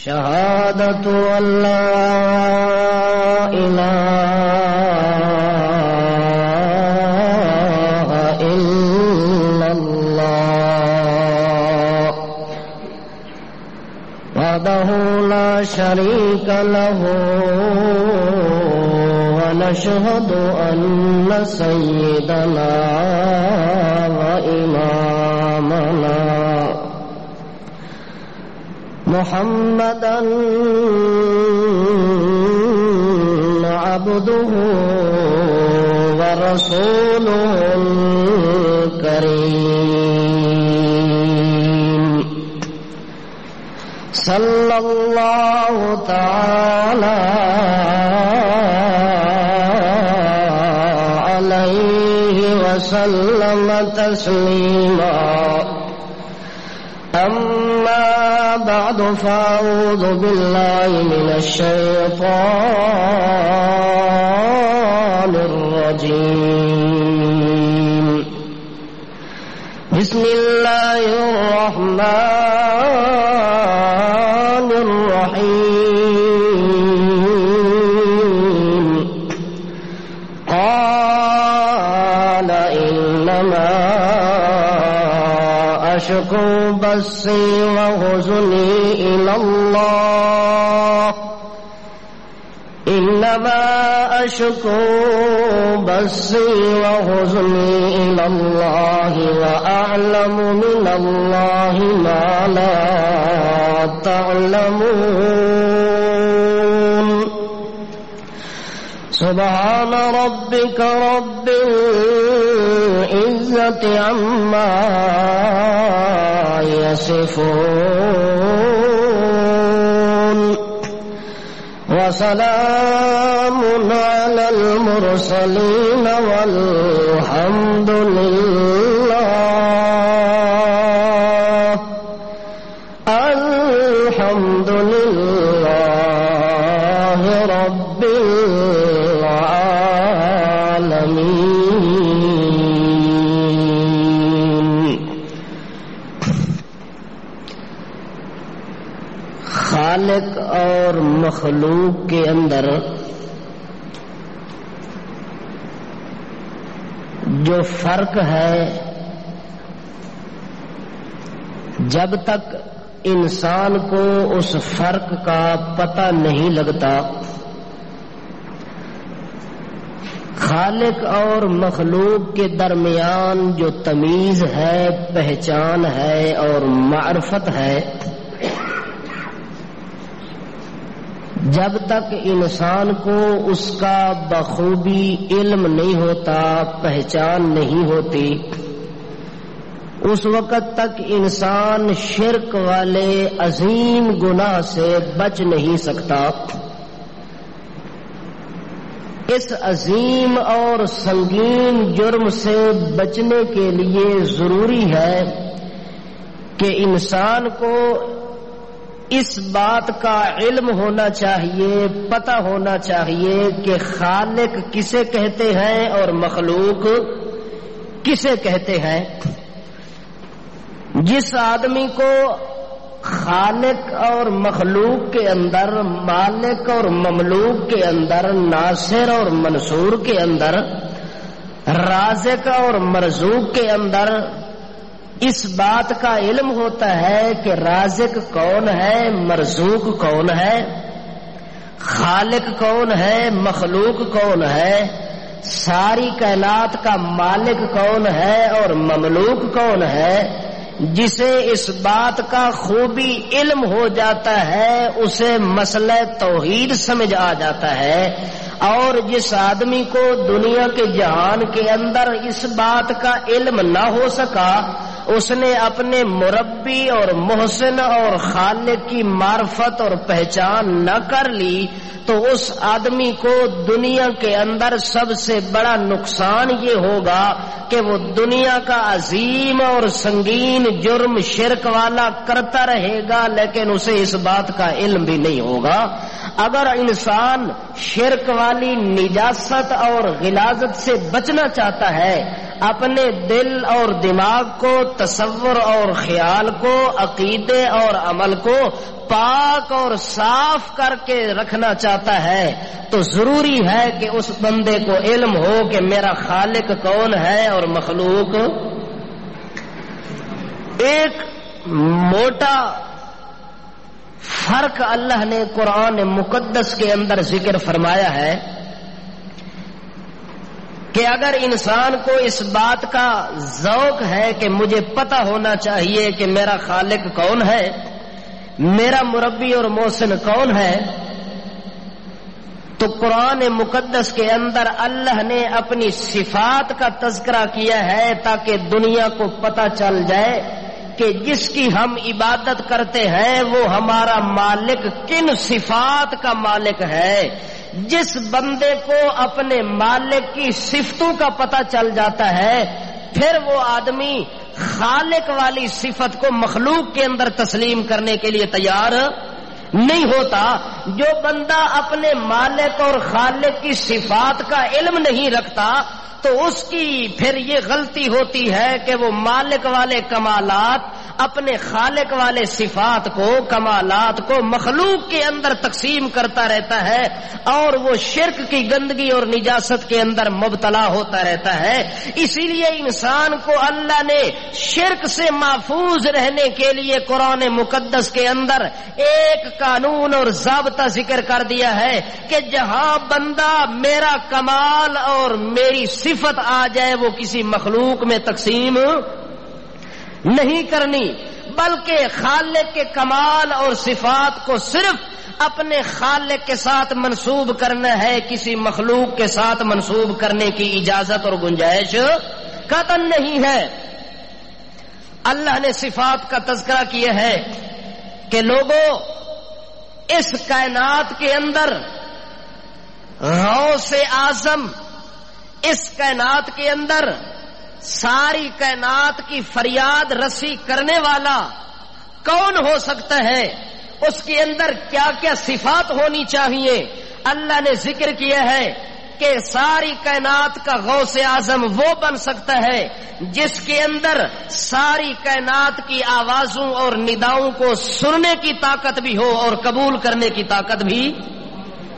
شهادة أن لا إله إلا الله وحده لا شريك له ونشهد أن سيدنا وإمامنا محمدًا عبده ورسوله الكريم صلى الله تعالى عليه وسلم تسليما أما بعد فأعوذ بالله من الشيطان الرجيم بسم الله الرحمن الرحيم قال إنما أشكو بثي وحزني إلى الله إنما أشكو بثي وحزني إلى الله وأعلم من الله ما لا تعلمون سبحان ربك رب العزة عما يصفون وسلام على المرسلين والحمد لله رب العالمين. خالق اور مخلوق کے اندر جو فرق ہے، جب تک انسان کو اس فرق کا پتہ نہیں لگتا، خالق اور مخلوق کے درمیان جو تمیز ہے، پہچان ہے اور معرفت ہے، جب تک انسان کو اس کا بخوبی علم نہیں ہوتا، پہچان نہیں ہوتی، اس وقت تک انسان شرک والے عظیم گناہ سے بچ نہیں سکتا. اس عظیم اور سنگین جرم سے بچنے کے لیے ضروری ہے کہ انسان کو اس بات کا علم ہونا چاہیے، پتہ ہونا چاہیے کہ خالق کسے کہتے ہیں اور مخلوق کسے کہتے ہیں. جس آدمی کو خالق اور مخلوق کے اندر، مالک اور مملوک کے اندر، ناصر اور منصور کے اندر، رازق اور مرزوق کے اندر اس بات کا علم ہوتا ہے کہ رازق کون ہے، مرزوق کون ہے، خالق کون ہے، مخلوق کون ہے، ساری کائنات کا مالک کون ہے اور مملوک کون ہے، جسے اس بات کا خوبی علم ہو جاتا ہے اسے مسئلہ توحید سمجھ آ جاتا ہے. اور جس آدمی کو دنیا کے جہان کے اندر اس بات کا علم نہ ہو سکا، اس نے اپنے مربی اور محسن اور خالق کی معرفت اور پہچان نہ کر لی، تو اس آدمی کو دنیا کے اندر سب سے بڑا نقصان یہ ہوگا کہ وہ دنیا کا عظیم اور سنگین جرم شرک والا کرتا رہے گا، لیکن اسے اس بات کا علم بھی نہیں ہوگا. اگر انسان شرک والی نجاست اور غلاظت سے بچنا چاہتا ہے، اپنے دل اور دماغ کو، تصور اور خیال کو، عقیدے اور عمل کو پاک اور صاف کر کے رکھنا چاہتا ہے تو ضروری ہے کہ اس بندے کو علم ہو کہ میرا خالق کون ہے اور مخلوق۔ ایک موٹا فرق اللہ نے قرآن مقدس کے اندر ذکر فرمایا ہے کہ اگر انسان کو اس بات کا ذوق ہے کہ مجھے پتہ ہونا چاہیے کہ میرا خالق کون ہے، میرا مربی اور محسن کون ہے، تو قرآن مقدس کے اندر اللہ نے اپنی صفات کا تذکرہ کیا ہے تاکہ دنیا کو پتہ چل جائے کہ جس کی ہم عبادت کرتے ہیں وہ ہمارا مالک کن صفات کا مالک ہے۔ جس بندے کو اپنے مالک کی صفتوں کا پتہ چل جاتا ہے پھر وہ آدمی خالق والی صفت کو مخلوق کے اندر تسلیم کرنے کے لیے تیار نہیں ہوتا۔ جو بندہ اپنے مالک اور خالق کی صفات کا علم نہیں رکھتا تو اس کی پھر یہ غلطی ہوتی ہے کہ وہ مالک والے کمالات اپنے خالق والے صفات کو، کمالات کو مخلوق کے اندر تقسیم کرتا رہتا ہے اور وہ شرک کی گندگی اور نجاست کے اندر مبتلا ہوتا رہتا ہے۔ اسی لیے انسان کو اللہ نے شرک سے محفوظ رہنے کے لیے قرآن مقدس کے اندر ایک قانون اور ضابطہ ذکر کر دیا ہے کہ جہاں بندہ میرا کمال اور میری صفت آ جائے وہ کسی مخلوق میں تقسیم نہیں کرنی، بلکہ خالق کے کمال اور صفات کو صرف اپنے خالق کے ساتھ منسوب کرنا ہے، کسی مخلوق کے ساتھ منسوب کرنے کی اجازت اور گنجائش قطعاً نہیں ہے۔ اللہ نے صفات کا تذکرہ کیا ہے کہ لوگوں اس کائنات کے اندر غوث اعظم، اس کائنات کے اندر ساری کائنات کی فریاد رسی کرنے والا کون ہو سکتا ہے، اس کے اندر کیا کیا صفات ہونی چاہیے۔ اللہ نے ذکر کیا ہے کہ ساری کائنات کا غوث اعظم وہ بن سکتا ہے جس کے اندر ساری کائنات کی آوازوں اور نداؤں کو سننے کی طاقت بھی ہو اور قبول کرنے کی طاقت بھی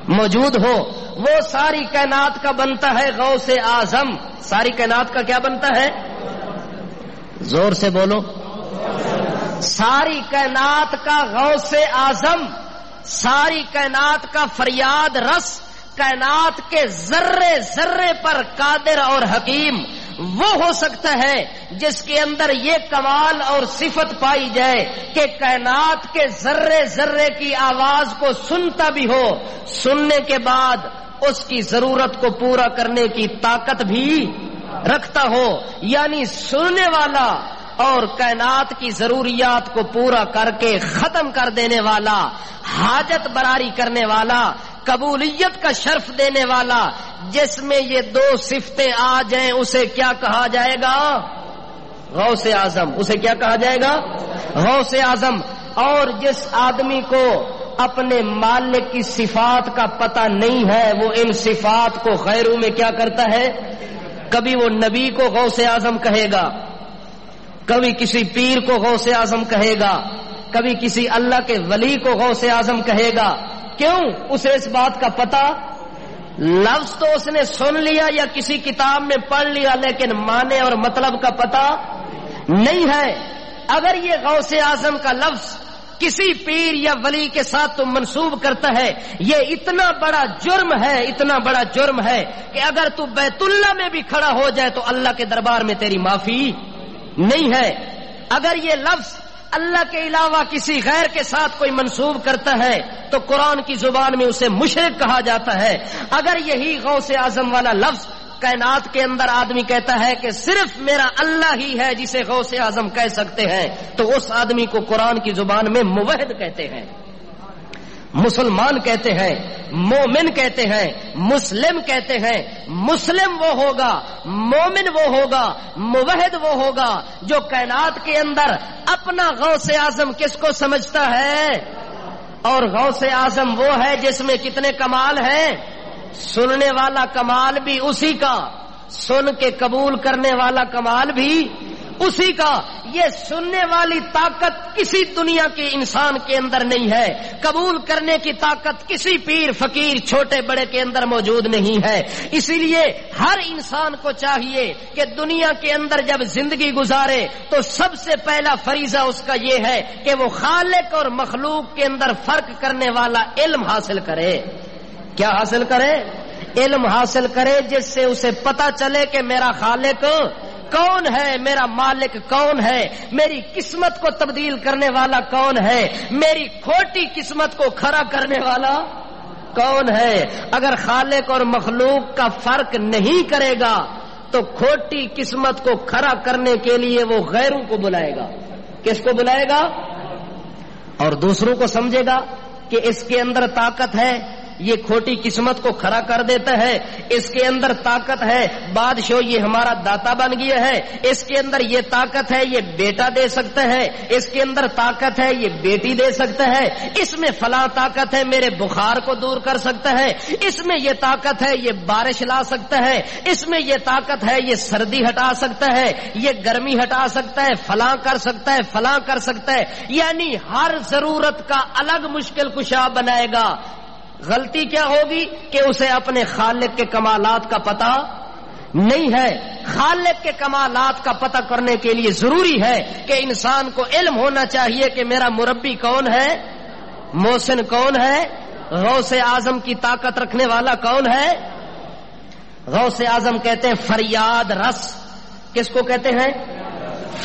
موجود ہو۔ وہ ساری کائنات کا بنتا ہے غوث اعظم۔ ساری کائنات کا کیا بنتا ہے؟ زور سے بولو۔ ساری کائنات کا غوث اعظم، ساری کائنات کا فریاد رس، کائنات کے ذرے ذرے پر قادر اور حکیم وہ ہو سکتا ہے جس کے اندر یہ کمال اور صفت پائی جائے کہ کائنات کے ذرے ذرے کی آواز کو سنتا بھی ہو، سننے کے بعد اس کی ضرورت کو پورا کرنے کی طاقت بھی رکھتا ہو، یعنی سننے والا اور کائنات کی ضروریات کو پورا کر کے ختم کر دینے والا، حاجت براری کرنے والا، قبولیت کا شرف دینے والا، جس میں یہ دو صفتیں آ جائیں اسے کیا کہا جائے گا؟ غوث اعظم۔ اسے کیا کہا جائے گا؟ غوث اعظم۔ اور جس آدمی کو اپنے مالک کی صفات کا پتہ نہیں ہے وہ ان صفات کو غیروں میں کیا کرتا ہے؟ کبھی وہ نبی کو غوث اعظم کہے گا، کبھی کسی پیر کو غوث اعظم کہے گا، کبھی کسی اللہ کے ولی کو غوث اعظم کہے گا۔ کیوں؟ اسے اس بات کا پتہ، لفظ تو اس نے سن لیا یا کسی کتاب میں پڑھ لیا لیکن معنی اور مطلب کا پتہ نہیں ہے۔ اگر یہ غوث اعظم کا لفظ کسی پیر یا ولی کے ساتھ تو منسوب کرتا ہے، یہ اتنا بڑا جرم ہے، اتنا بڑا جرم ہے کہ اگر تو بیت اللہ میں بھی کھڑا ہو جائے تو اللہ کے دربار میں تیری معافی نہیں ہے۔ اگر یہ لفظ اللہ کے علاوہ کسی غیر کے ساتھ کوئی منسوب کرتا ہے تو قرآن کی زبان میں اسے مشرک کہا جاتا ہے۔ اگر یہی غوث اعظم والا لفظ کائنات کے اندر آدمی کہتا ہے کہ صرف میرا اللہ ہی ہے جسے غوث اعظم کہہ سکتے ہیں تو اس آدمی کو قرآن کی زبان میں موحد کہتے ہیں، مسلمان کہتے ہیں، مومن کہتے ہیں، مسلم کہتے ہیں۔ مسلم وہ ہوگا، مومن وہ ہوگا، موحد وہ ہوگا جو کائنات کے اندر اپنا غوث اعظم کس کو سمجھتا ہے، اور غوث اعظم وہ ہے جس میں کتنے کمال ہیں؟ سننے والا کمال بھی اسی کا، سن کے قبول کرنے والا کمال بھی اسی کا. یہ سننے والی طاقت کسی دنیا کے انسان کے اندر نہیں ہے. قبول کرنے کی طاقت کسی پیر فقیر چھوٹے بڑے کے اندر موجود نہیں ہے. اسی لیے ہر انسان کو چاہیے کہ دنیا کے اندر جب زندگی گزارے تو سب سے پہلا فریضہ اس کا یہ ہے کہ وہ خالق اور مخلوق کے اندر فرق کرنے والا علم حاصل کرے. کیا حاصل کرے؟ علم حاصل کرے، جس سے اسے پتا چلے کہ میرا خالق کون ہے، میرا مالک کون ہے، میری قسمت کو تبدیل کرنے والا کون ہے، میری کھوٹی قسمت کو کھڑا کرنے والا کون ہے. اگر خالق اور مخلوق کا فرق نہیں کرے گا تو کھوٹی قسمت کو کھڑا کرنے کے لیے وہ غیروں کو بلائے گا. کس کو بلائے گا؟ اور دوسروں کو سمجھے گا کہ اس کے اندر طاقت ہے، یہ کھوٹی قسمت کو کھڑا کر دیتا ہے. اس کے اندر طاقت ہے، بادشاہ یہ ہمارا داتا بن گیا ہے. اس کے اندر یہ طاقت ہے، یہ بیٹا دے سکتا ہے. اس کے اندر طاقت ہے، یہ بیٹی دے سکتا ہے. اس میں فلاں طاقت ہے، میرے بخار کو دور کر سکتا ہے. اس میں یہ طاقت ہے، یہ بارش لا سکتا ہے. اس میں یہ طاقت ہے، یہ سردی ہٹا سکتا ہے، یہ گرمی ہٹا سکتا ہے، فلاں کر سکتا ہے، فلاں کر سکتا ہے. یعنی ہر ضرورت کا الگ مشکل کشا بنائے گا. غلطی کیا ہوگی کہ اسے اپنے خالق کے کمالات کا پتہ نہیں ہے. خالق کے کمالات کا پتہ کرنے کے لیے ضروری ہے کہ انسان کو علم ہونا چاہیے کہ میرا مربی کون ہے، محسن کون ہے، غوث اعظم کی طاقت رکھنے والا کون ہے. غوث اعظم کہتے ہیں فریاد رس. کس کو کہتے ہیں؟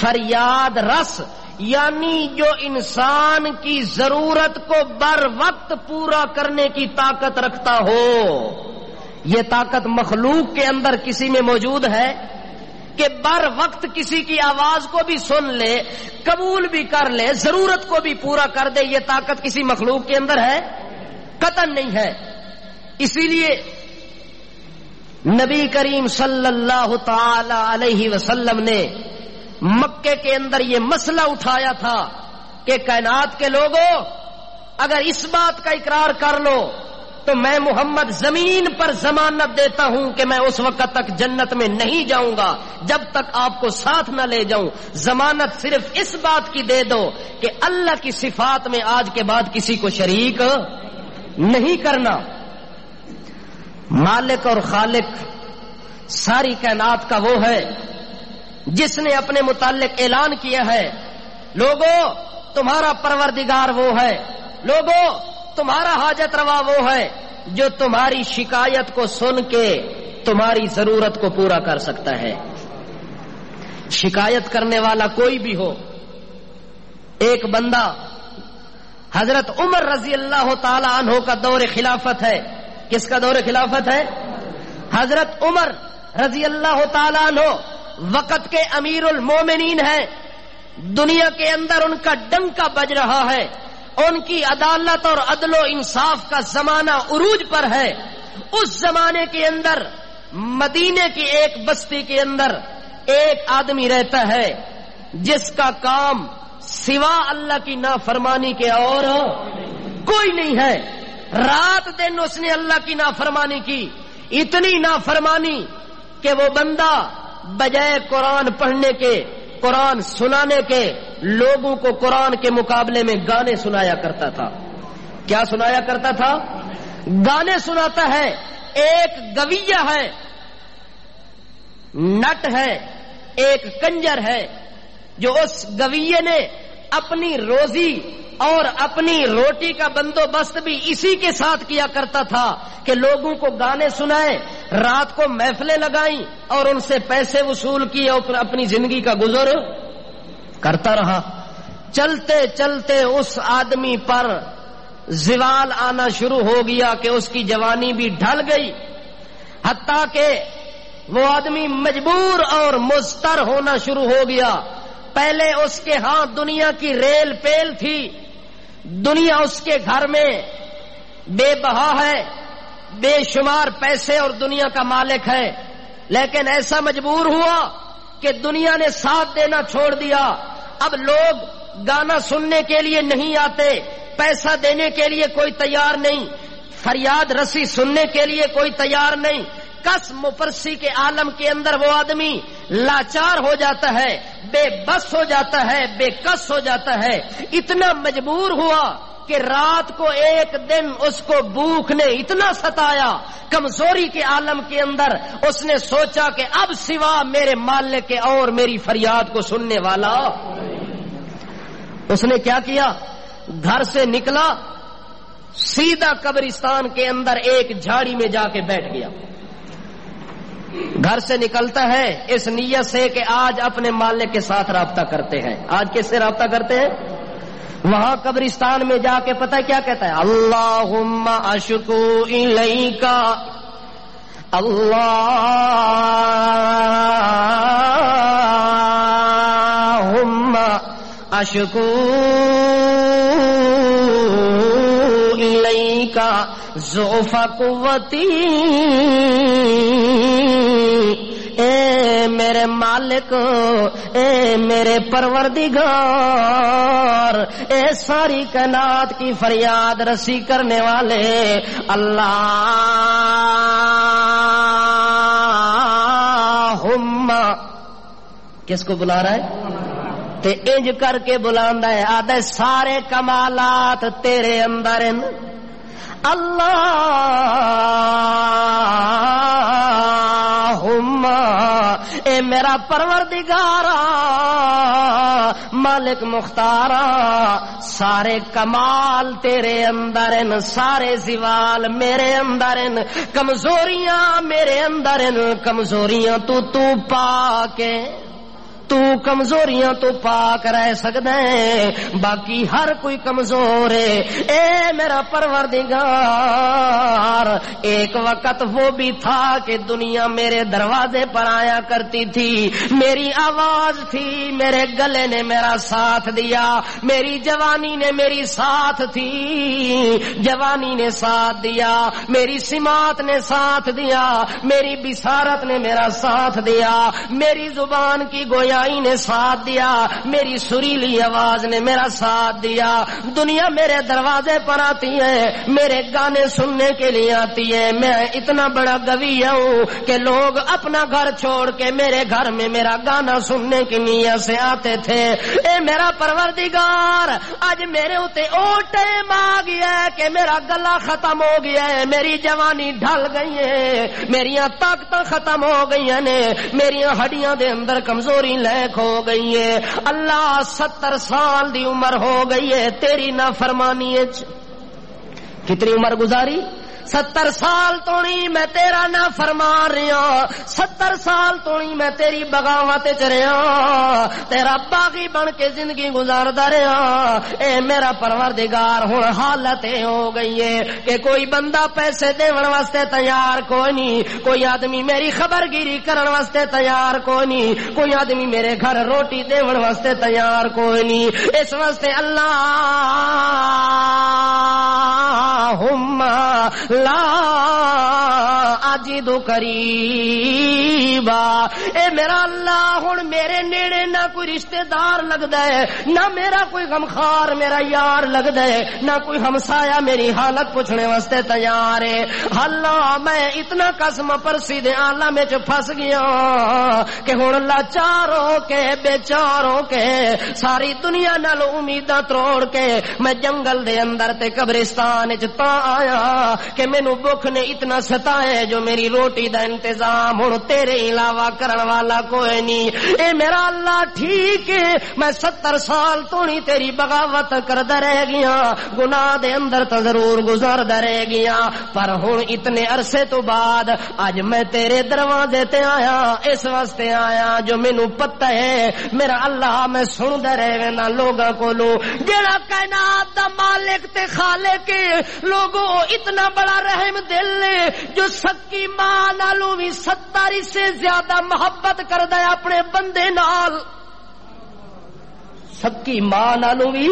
فریاد رس. یعنی جو انسان کی ضرورت کو بر وقت پورا کرنے کی طاقت رکھتا ہو. یہ طاقت مخلوق کے اندر کسی میں موجود ہے کہ بر وقت کسی کی آواز کو بھی سن لے، قبول بھی کر لے، ضرورت کو بھی پورا کر دے. یہ طاقت کسی مخلوق کے اندر ہے؟ قطعاً نہیں ہے. اسی لیے نبی کریم صلی اللہ تعالی علیہ وسلم نے مکے کے اندر یہ مسئلہ اٹھایا تھا کہ کائنات کے لوگوں، اگر اس بات کا اقرار کر لو تو میں محمد زمین پر ضمانت دیتا ہوں کہ میں اس وقت تک جنت میں نہیں جاؤں گا جب تک آپ کو ساتھ نہ لے جاؤں. ضمانت صرف اس بات کی دے دو کہ اللہ کی صفات میں آج کے بعد کسی کو شریک نہیں کرنا. مالک اور خالق ساری کائنات کا وہ ہے جس نے اپنے متعلق اعلان کیا ہے، لوگوں تمہارا پروردگار وہ ہے، لوگوں تمہارا حاجت روا وہ ہے جو تمہاری شکایت کو سن کے تمہاری ضرورت کو پورا کر سکتا ہے. شکایت کرنے والا کوئی بھی ہو. ایک بندہ حضرت عمر رضی اللہ تعالی عنہ کا دور خلافت ہے. کس کا دور خلافت ہے؟ حضرت عمر رضی اللہ تعالی عنہ وقت کے امیر المومنین ہیں. دنیا کے اندر ان کا ڈنکا بج رہا ہے. ان کی عدالت اور عدل و انصاف کا زمانہ عروج پر ہے. اس زمانے کے اندر مدینے کی ایک بستی کے اندر ایک آدمی رہتا ہے جس کا کام سوا اللہ کی نافرمانی کے اور کوئی نہیں ہے. رات دن اس نے اللہ کی نافرمانی کی، اتنی نافرمانی کہ وہ بندہ بجائے قرآن پڑھنے کے، قرآن سنانے کے، لوگوں کو قرآن کے مقابلے میں گانے سنایا کرتا تھا. کیا سنایا کرتا تھا؟ گانے سناتا ہے. ایک گویہ ہے، نٹ ہے، ایک کنجر ہے، جو اس گویے نے اپنی روزی اور اپنی روٹی کا بندوبست بھی اسی کے ساتھ کیا کرتا تھا کہ لوگوں کو گانے سنائے، رات کو محفلیں لگائیں اور ان سے پیسے وصول کیے اور اپنی زندگی کا گزر کرتا رہا. چلتے چلتے اس آدمی پر زوال آنا شروع ہو گیا کہ اس کی جوانی بھی ڈھل گئی، حتیٰ کہ وہ آدمی مجبور اور مضطر ہونا شروع ہو گیا. پہلے اس کے ہاں دنیا کی ریل پیل تھی، دنیا اس کے گھر میں بے بہا ہے، بے شمار پیسے اور دنیا کا مالک ہے، لیکن ایسا مجبور ہوا کہ دنیا نے ساتھ دینا چھوڑ دیا. اب لوگ گانا سننے کے لیے نہیں آتے، پیسہ دینے کے لیے کوئی تیار نہیں، فریاد رسی سننے کے لیے کوئی تیار نہیں. کس مپرسی کے عالم کے اندر وہ آدمی لاچار ہو جاتا ہے، بے بس ہو جاتا ہے، بے کس ہو جاتا ہے، اتنا مجبور ہوا کہ رات کو ایک دن اس کو بھوک نے اتنا ستایا، کمزوری کے عالم کے اندر اس نے سوچا کہ اب سوا میرے مالک کے اور میری فریاد کو سننے والا۔ اس نے کیا کیا؟ گھر سے نکلا، سیدھا قبرستان کے اندر ایک جھاڑی میں جا کے بیٹھ گیا۔ گھر سے نکلتا ہے اس نیت سے کہ آج اپنے مالک کے ساتھ رابطہ کرتے ہیں۔ آج کس سے رابطہ کرتے ہیں؟ وہاں قبرستان میں جا کے پتہ کیا کہتا ہے؟ اللہم اشکو الیکا، اللہم اشکو الیکا ضعف قوتی، اے میرے مالک، اے میرے پروردگار، اے ساری کائنات کی فریاد رسی کرنے والے اللہم، کس کو بلا رہا ہے؟ تے انج کر کے بلاندا ہے، آدھے سارے کمالات تیرے اندر ہیں، اللہم اے میرا پروردگارا، مالک مختارا، سارے کمال تیرے اندر ہیں، سارے زوال میرے اندر ہیں، کمزوریاں میرے اندر ہیں، کمزوریاں تو پاک ہے، تو کمزوریاں تو پاک رہ سکتا ہے، باقی ہر کوئی کمزور ہے۔ اے میرا پروردگار، ایک وقت وہ بھی تھا کہ دنیا میرے دروازے پر آیا کرتی تھی، میری آواز تھی، میرے گلے نے میرا ساتھ دیا، میری جوانی نے میری ساتھ تھی، جوانی نے ساتھ دیا، میری سماعت نے ساتھ دیا، میری بصارت نے میرا ساتھ دیا، میری زبان کی گویا نے ساتھ دیا، میری سریلی آواز نے میرا ساتھ دیا۔ دنیا میرے دروازے پر آتی ہے، میرے گانے سننے کے لیے آتی ہے، میں اتنا بڑا گوی ہوں کہ لوگ اپنا گھر چھوڑ کے میرے گھر میں میرا گانا سننے کی نیت سے آتے تھے۔ اے میرا پروردگار، آج میرے اوتے او ٹائم آ گیا ہے کہ میرا گلا ختم ہو گیا ہے، میری جوانی ڈھل گئی ہے، میریاں طاقتاں ختم ہو گئی ہیں، میریاں ہڈیاں دے اندر کمزوری ہو گئی ہے، اللہ 70 سال دی عمر ہو گئی ہے تیری نافرمانی ہے۔ کتنی عمر گزاری؟ 70 سال تو نہیں میں تیرا نہ فرما رہا، 70 سال تو نہیں میں تیری بغاوت چ رہا، تیرا باغی بن کے زندگی گزاردا رہا۔ اے میرا پروردگار، ہن حالت ہو گئی ہے کہ کوئی بندہ پیسے دیون واسطے تیار کوئی نہیں، کوئی آدمی میری خبر گیری کرن واسطے تیار کوئی نہیں، کوئی آدمی میرے گھر روٹی دیون واسطے تیار کوئی نہیں۔ اس واسطے اللہم لا اجد قریبا، اے میرا اللہ ہن میرے نیڑے نہ کوئی رشتہ دار لگدا ہے، نہ میرا کوئی غمخار میرا یار لگدا ہے، نہ کوئی ہمسایا میری حالت پوچھنے واسطے تیار ہے۔ اللہ میں اتنا قسم پرسی دے عالم وچ پھس گیا کہ ہن لاچار ہو کے بیچار ہو کے ساری دنیا نال امیداں توڑ کے میں جنگل دے اندر تے قبرستان وچ تا آیا کہ مینوں بھوک نے اتنا ستایا جو میری روٹی دا انتظام ہن تیرے علاوہ کرن والا کوئی نہیں۔ اے میرا اللہ ٹھیک ہے میں 70 سال تو نہیں تیری بغاوت کردا رہ گیا، گناہ دے اندر تو ضرور گزاردا رہ گیا، پر ہن اتنے عرصے تو بعد اج میں تیرے دروازے تے آیا، اس واسطے آیا جو مینوں پتہ ہے میرا اللہ میں سندا رہنا لوگاں کولوں جیڑا کائنات دا مالک تے خالق لوگوں اتنا بڑا رحم دل نے جو سکی ماں نالوں بھی 70 سے زیادہ محبت کردا ہے اپنے بندے نال۔ سکی ماں نالوں بھی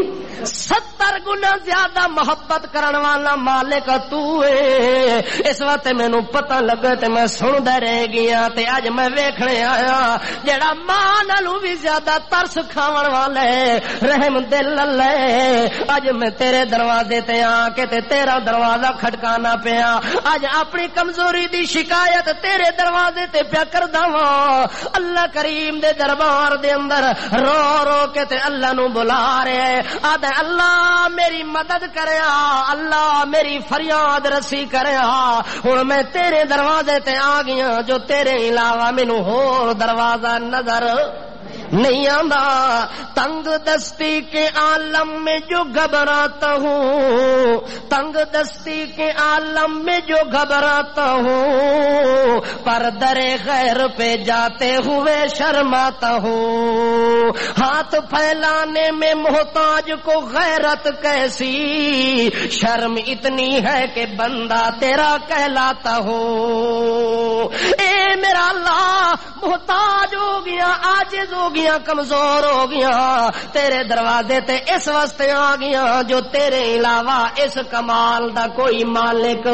70 گنا زیادہ محبت کرن والا مالک تو ہے. اس وقت مینوں پتہ لگا تے میں سندا رہ گیا تے اج میں ویکھنے آیا جڑا ماں نالوں بھی زیادہ ترس کھاون والا ہے رحم دل اللہ ہے. اج میں تیرے دروازے تے آ کے تے تیرا دروازہ کھٹکانا پیا. اج اپنی کمزوری دی شکایت تیرے دروازے تے پیا کردا واں. اللہ کریم دے دربار دے اندر رو رو کے تے اللہ نو بلا رہے آد اللہ میری مدد کریا اللہ میری فریاد رسی کریا. ہن میں تیرے دروازے تے آ گیا جو تیرے علاوہ مینوں ہور دروازہ نظر نہیں آندا. تنگ دستی کے عالم میں جو گھبراتا ہوں تنگ دستی کے عالم میں جو گھبراتا ہوں پر در غیر پہ جاتے ہوئے شرماتا ہوں. ہاتھ پھیلانے میں محتاج کو غیرت کیسی شرم اتنی ہے کہ بندہ تیرا کہلاتا ہوں. اے میرا اللہ محتاج ہو گیا عاجز ہو گیا کمزور ہو گیا تیرے دروازے تے اس واسطے آ گیا جو تیرے علاوہ اس کمال دا کوئی مالک.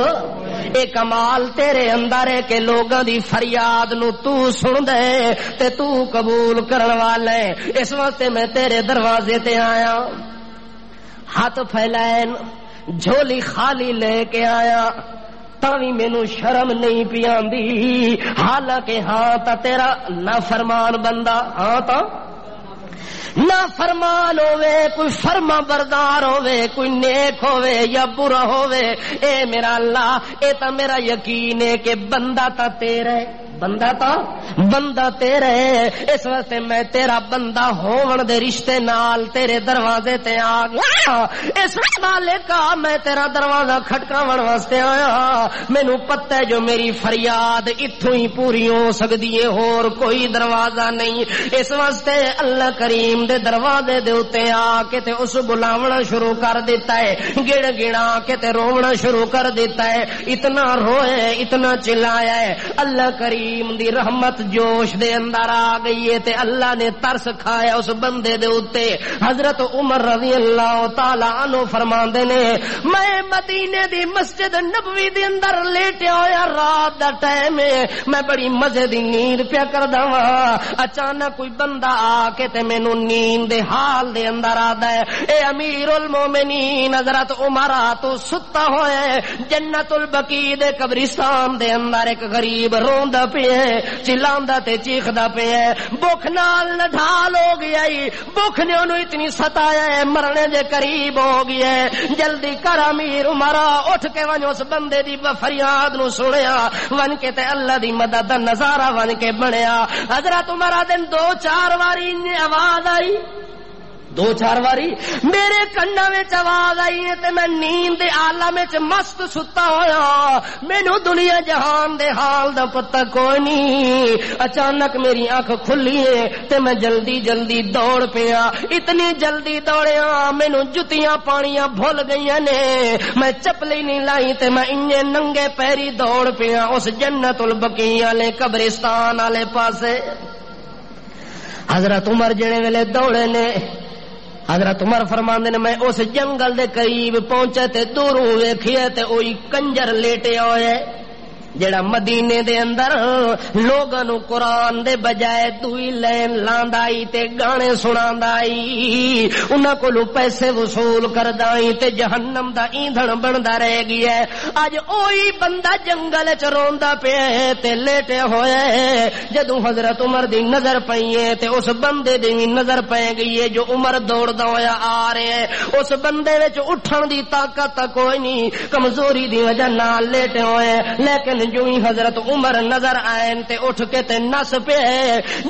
اے کمال تیرے اندر ہے کہ لوگاں دی فریاد نو تو سن دے تے تو قبول کرن والے. اس واسطے میں تیرے دروازے تے آیا ہاتھ پھیلائے جھولی خالی لے کے آیا تاوی مینوں شرم نہیں پیاندی. حالانکہ ہاں تا تیرا نافرمان بندہ ہاں تا نافرمان ہوے کوئی فرما بردار ہوے کوئی نیک ہوے یا برا ہوے اے میرا اللہ اے تا میرا یقین ہے کہ بندہ تا تیرا ہے بندہ تیرا ہے. اس واسطے میں تیرا بندہ ہون دے رشتے نال تیرے دروازے تے آ گیا. اس مالکا میں تیرا دروازہ کھٹکاون واسطے آیا. مینوں پتہ ہے جو میری فریاد اتھوں ہی پوری ہو سکدی ہے ہور کوئی دروازہ نہیں. اس واسطے اللہ کریم دے دروازے دے اوتے آ کے تے اس بلاونا شروع کر دیتا ہے گڑ گڑا کے تے رونا شروع کر دیتا ہے. اتنا روئے اتنا چلایا ہے اللہ کریم دی رحمت جوش دے اندر آ گئی ہے تے اللہ نے ترس کھایا اس بندے دے اوتے. حضرت عمر رضی اللہ تعالی عنہ فرماندے نے میں مدینے دی مسجد نبوی دے اندر لیٹیا ہویا رات دا ٹائم ہے میں بڑی مزے دی نیند پیا کردا واں. اچانک کوئی بندہ آ کے تے مینوں نیند دے حال دے اندر آدا ہے اے امیر المومنین حضرت عمر تو ستا ہویا ہے جنت البقیع دے قبرستان دے اندر ایک غریب روندا پیا چلاندا تے چیخدا پیا بھوک نال نڈھال ہو گیا بھوک نے انہوں اتنی ستایا ہے مرنے دے قریب ہو گیا ہے. جلدی کر امیر عمرہ اٹھ کے ون اس بندے دی فریاد نو سنیا ون کے تے اللہ دی مدد دا نظارہ ون کے بنیا. حضرت عمرہ دن 2-4 واری آواز آئی 2-4 واری میرے کنا وچ آواز آئی ہے تے میں نیند دے عالم وچ مست ستا ہویا مینوں دنیا جہان دے حال دا پتہ کوئی نہیں. اچانک میری آنکھ کھلی ہے تے میں جلدی جلدی دوڑ پیا. اتنی جلدی دوڑیا مینوں جتیاں پانیاں بھول گئیاں نے میں چپلی نہیں لائی تے میں انجے ننگے پیری دوڑ پیا اس جنت البقیع والے قبرستان والے پاسے. حضرت عمر جڑے ویلے دوڑے نے حضرت عمر فرماندے نے میں اس جنگل دے قریب پہنچے تے دوروں ویکھیا تے اوہی کنجر لیٹے ہوئے جڑا مدینے دے اندر لوگاں نو قرآن دے بجائے دوئی لین لاندائی تے گانے سناندائی انہاں کولو پیسے وصول کردائی تے جہنم دا ایندھن بندا رہ گیا ہے. اج اوہی بندہ جنگل وچ روندا پیا تے لیٹے ہوئے. جدوں حضرت عمر دی نظر پئی ہے تے اس بندے دی نظر پے گئی ہے جو عمر دوڑدا ہویا آ رہا ہے. اس بندے وچ اٹھن دی طاقت کوئی نہیں کمزوری دی وجہ نال لیٹے ہوئے لیکن جو ہی حضرت عمر نظر آئے تے اٹھ کے تے نس پے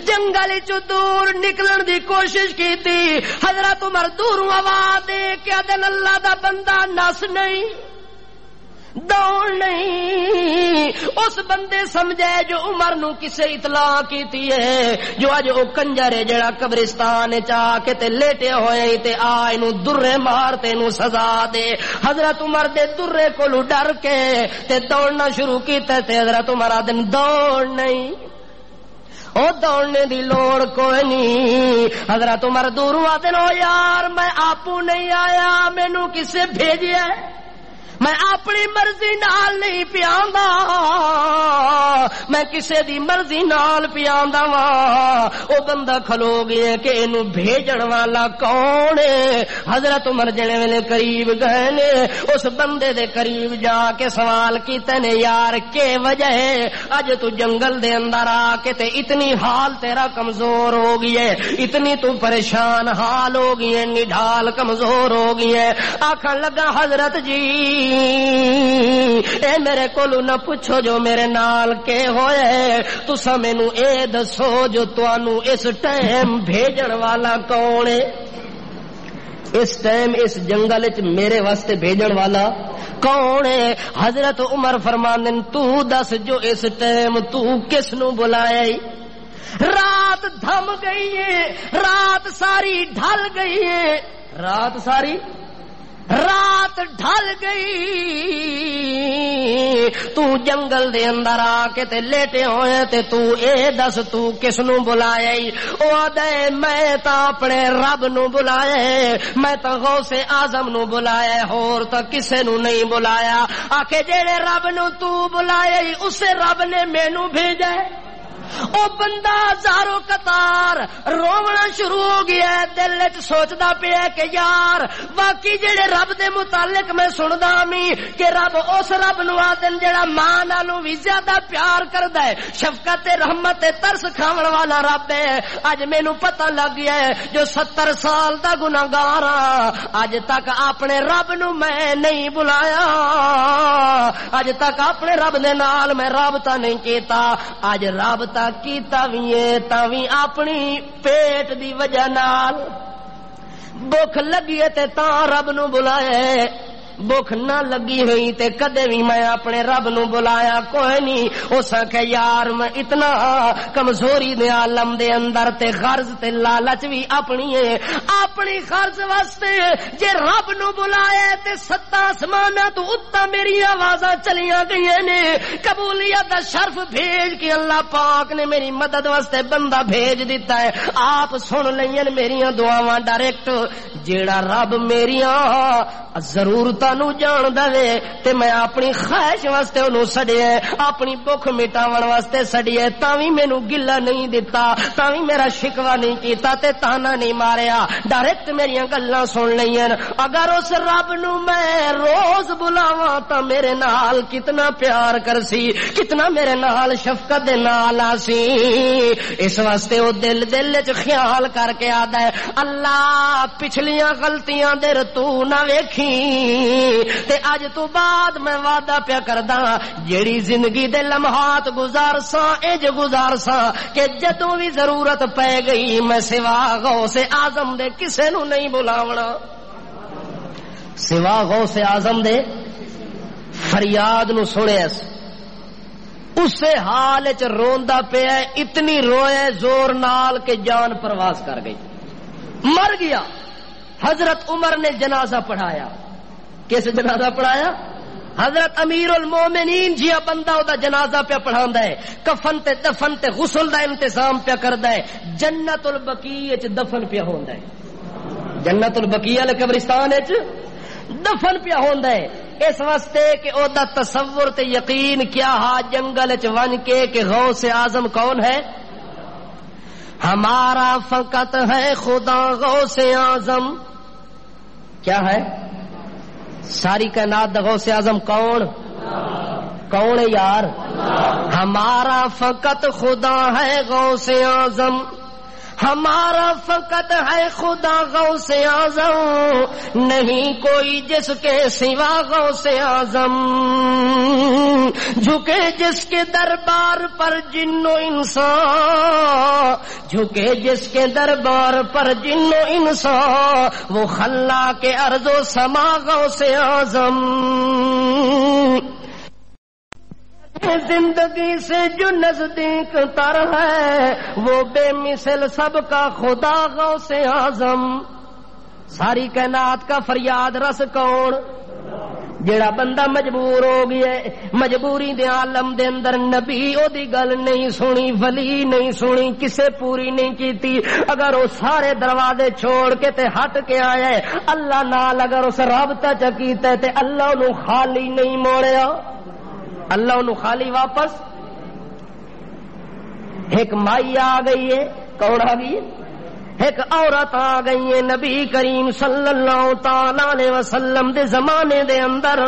جنگل چ دور نکلن دی کوشش کی تھی. حضرت عمر دوروں آواز دے کے دن اللہ دا بندہ نس نہیں دوڑ نہیں. اس بندے سمجھے جو عمر نو کسے اطلاع کیتی ہے جو اج او کنجر ہے جڑا قبرستان چا کے تے لیٹے ہوئے تے آ اینو درے مار تے اینو سزا دے. حضرت عمر دے درے کولو ڈر کے تے دوڑنا شروع کیتا تے حضرت عمر دن دوڑ نہیں او دوڑنے دی لوڑ کوئی نہیں. حضرت عمر دوروں آتے نو یار میں آپو نہیں آیا مینوں کسے بھیجیا ہے میں اپنی مرضی نال نہیں پیاندا میں کسے دی مرضی نال پیاندا وا. او بندہ کھلو گیا کہ اینو بھیجن والا کون ہے. حضرت عمر جڑے ویلے قریب گئے نے اس بندے دے قریب جا کے سوال کیتے نے یار کے وجہ ہے اج تو جنگل دے اندر آ کے تے اتنی حال تیرا کمزور ہو گئی ہے اتنی تو پریشان حال ہو گئی ہے نڈھال کمزور ہو گئی ہے. آکھن لگا حضرت جی اے میرے کولو نہ پوچھو جو میرے نال کے ہوئے تساں مینوں اے دسو جو تانوں اس ٹائم بھیجن والا کون ہے. اس ٹائم اس جنگل وچ میرے واسطے بھیجن والا کون ہے. حضرت عمر فرماندے تو دس جو اس ٹائم تو کس نو بلایا ہے. رات دھم گئی ہے رات ساری ڈھل گئی ہے رات ساری رات ڈھل گئی تو جنگل دے اندر آ کے تے لیٹے ہوئے تے تو اے دس تو کس نو بلایا او آدھے میں تا اپنے رب نو بلایا میں تا غوث اعظم نو بلایا اور تا کسے نو نہیں بلایا. آکے جیڑے رب نو تو بلایا اسے رب نے مینوں بھیجا ہے. او بندہ زارو قطار رونا شروع ہو گیا ہے دل وچ سوچدا پیا کہ یار باقی جڑے رب دے متعلق میں سندا می کہ رب اس رب نو آدن جڑا ماں نالوں وی زیادہ پیار کردا ہے شفقت تے رحمت تے ترس کھاون والا رب ہے. اج مینوں پتہ لگ گیا ہے جو 70 سال دا گناہگار ہاں اج تک اپنے رب نو میں نہیں بلایا اج تک اپنے رب دے نال میں رابطہ نہیں کیتا. اج رابطہ کیتا بھی ہے تاوی اپنی پیٹ دی وجہ نال بھوک لگی ہے تے تاں رب نو بلایا ہے. بھوک نہ لگی ہوئی تے کدے بھی میں اپنے رب نو بلایا کوئی نہیں. اس کہ یار میں اتنا کمزوری دے عالم دے اندر تے غرض تے لالچ بھی اپنی ہے اپنی غرض واسطے جے رب نو بلایا تے 7 آسماناں تو اُتا میری آوازاں چلیاں گئیاں نے قبولیت دا شرف بھیج کے اللہ پاک نے میری مدد واسطے بندہ بھیج دیتا ہے. آپ سن لئین میریاں دعاواں ڈائریکٹ. جیڑا رب میریاں ضرورت نو جان دے تے میں اپنی خواہش واسطے انہوں سڑیا اپنی بھوک مٹاون واسطے سڑیا تاوی مینوں گلا نہیں دتا تاوی میرا شکوا نہیں کیتا تے تانا نہیں ماریا ڈائریکٹ میریاں گلاں سن لئین. اگر اس رب نو میں روز بلاواں تا میرے نال کتنا پیار کرسی کتنا میرے نال شفقت دے نال آسی. اس واسطے او دل وچ خیال کر کے آدا ہے اللہ پچھلیاں غلطیاں دے تو نہ ویکھی تے اج تو بعد میں وعدہ پیا کردا جیڑی زندگی دے لمحات گزارساں اج گزارساں کہ جدوں بھی ضرورت پے گئی میں سوا غوث اعظم دے کسے نو نہیں بلاونا سوا غوث اعظم دے فریاد نو سنیس. اسے حال وچ روندا پیا اتنی روئے زور نال کہ جان پرواز کر گئی مر گیا. حضرت عمر نے جنازہ پڑھایا. کیسے جنازہ پڑھایا؟ حضرت امیر المومنین جیا بندہ دا جنازہ پہ پڑھاندا ہے کفن تے دفن تے غسل دا انتظام پہ کردا ہے. جنت البقیع وچ دفن پہ ہوندا ہے جنت البقیع والے قبرستان وچ دفن پہ ہوندا ہے. اس واسطے کہ او دا تصور تے یقین کیا ہا جنگل وچ ون کے کہ غوث اعظم کون ہے. ہمارا فقط ہے خدا غوث اعظم. کیا ہے؟ ساری کائنات دا غوث اعظم کون کون ہے یار؟ ہمارا فقط خدا ہے غوث اعظم ہمارا فقط ہے خدا غوث اعظم نہیں کوئی جس کے سوا غوث اعظم جھکے جس کے دربار پر جن و انسان جھکے جس کے دربار پر جن و انسان وہ خلا کے ارض و سما غوث اعظم زندگی سے جو نزدیک تر ہے وہ بے مثل سب کا خدا غوث اعظم. ساری کائنات کا فریاد رس کون؟ جڑا بندہ مجبور ہو گیا ہے، مجبوری دے عالم دے اندر نبی او دی گل نہیں سنی، ولی نہیں سنی، کسے پوری نہیں کیتی، اگر وہ سارے دروازے چھوڑ کے تے ہٹ کے آیا ہے اللہ نال اگر اس رابطہ چ کیتا ہے تے اللہ انہوں خالی نہیں موڑیا، اللہ انہوں خالی واپس۔ ایک مائی آ گئی ہے، کون آ گئی ہے؟ ایک عورت آ گئی ہے نبی کریم صلی اللہ تعالی علیہ وسلم دے زمانے دے اندر۔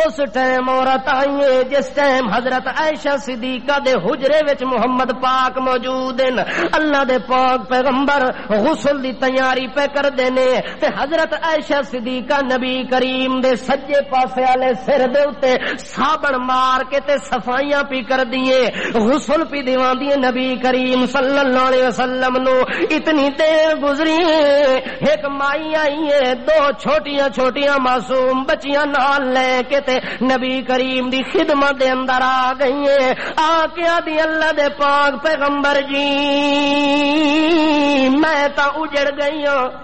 اس ٹائم عورت آئی ہے جس ٹائم حضرت عائشہ صدیقہ دے حجرے وچ محمد پاک موجود ہیں، اللہ دے پاک پیغمبر غسل دی تیاری پہ کر دینے تے حضرت عائشہ صدیقہ نبی کریم دے سجے پاسے والے سر دے اوتے صابن مار کے تے صفائیاں پی کر دیے، غسل پی دیوان دیے نبی کریم صلی اللہ علیہ وسلم نو۔ اتنی دیر گزری ایک مائی آئی ہے، دو چھوٹیاں چھوٹیاں معصوم بچیاں نال لے کے تے نبی کریم دی خدمت دے اندر آ گئی ہے، آ کے آدھی اللہ دے پاک پیغمبر جی میں تا اجڑ گئی ہوں،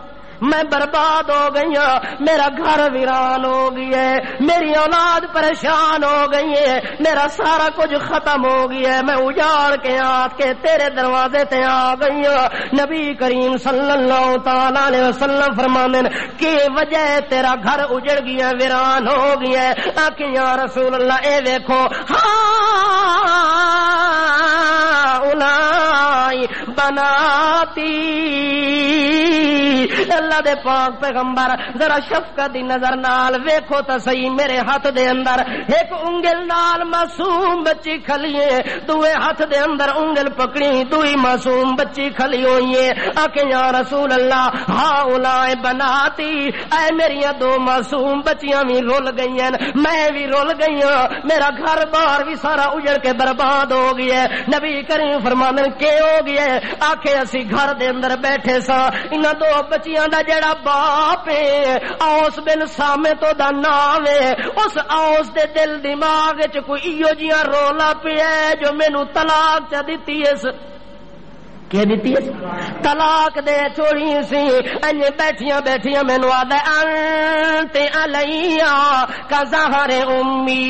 میں برباد ہو گئی ہوں، میرا گھر ویران ہو گیا ہے، میری اولاد پریشان ہو گئی ہے، میرا سارا کچھ ختم ہو گیا ہے، میں اجاڑ کے آ کے تیرے دروازے تے آ گئی ہوں۔ نبی کریم صلی اللہ تعالی علیہ وسلم فرمانے کہ وجہ تیرا گھر اجڑ گیا ویران ہو گیا ہے، آکے یا رسول اللہ اے دیکھو اولائے بناتی، اللہ دے پاک پیغمبر ذرا شفقت دی نظر نال ویکھو تا صحیح میرے ہاتھ دے اندر ایک انگل نال معصوم بچی کھلی ہے، دوے ہاتھ دے اندر انگل پکڑی دوئی معصوم بچی کھلی ہوئی ہے، آکے یا رسول اللہ ہاں اولائے بناتی، اے میریاں دو معصوم بچیاں بھی رول گئی ہیں، میں بھی رول گئی ہوں، میرا گھر بار بھی سارا اجڑ کے برباد ہو گیا ہے۔ نبی کریم فرمانے کے ہو گیا ہے؟ آکھے اسی گھر دے اندر بیٹھے سا، انہاں دو بچیاں دا جڑا باپ ہے اوس بن سامت دا نام ہے، اس اوس دے دل دماغ وچ کوئی ایو جیاں رولا پیا ہے جو مینوں طلاق چا دتی ہے، کہ دیتی ہے طلاق دے چھوڑی سی، انج بیٹھیاں بیٹھیاں مینوں آدا انت علیہ کا ظہر امی،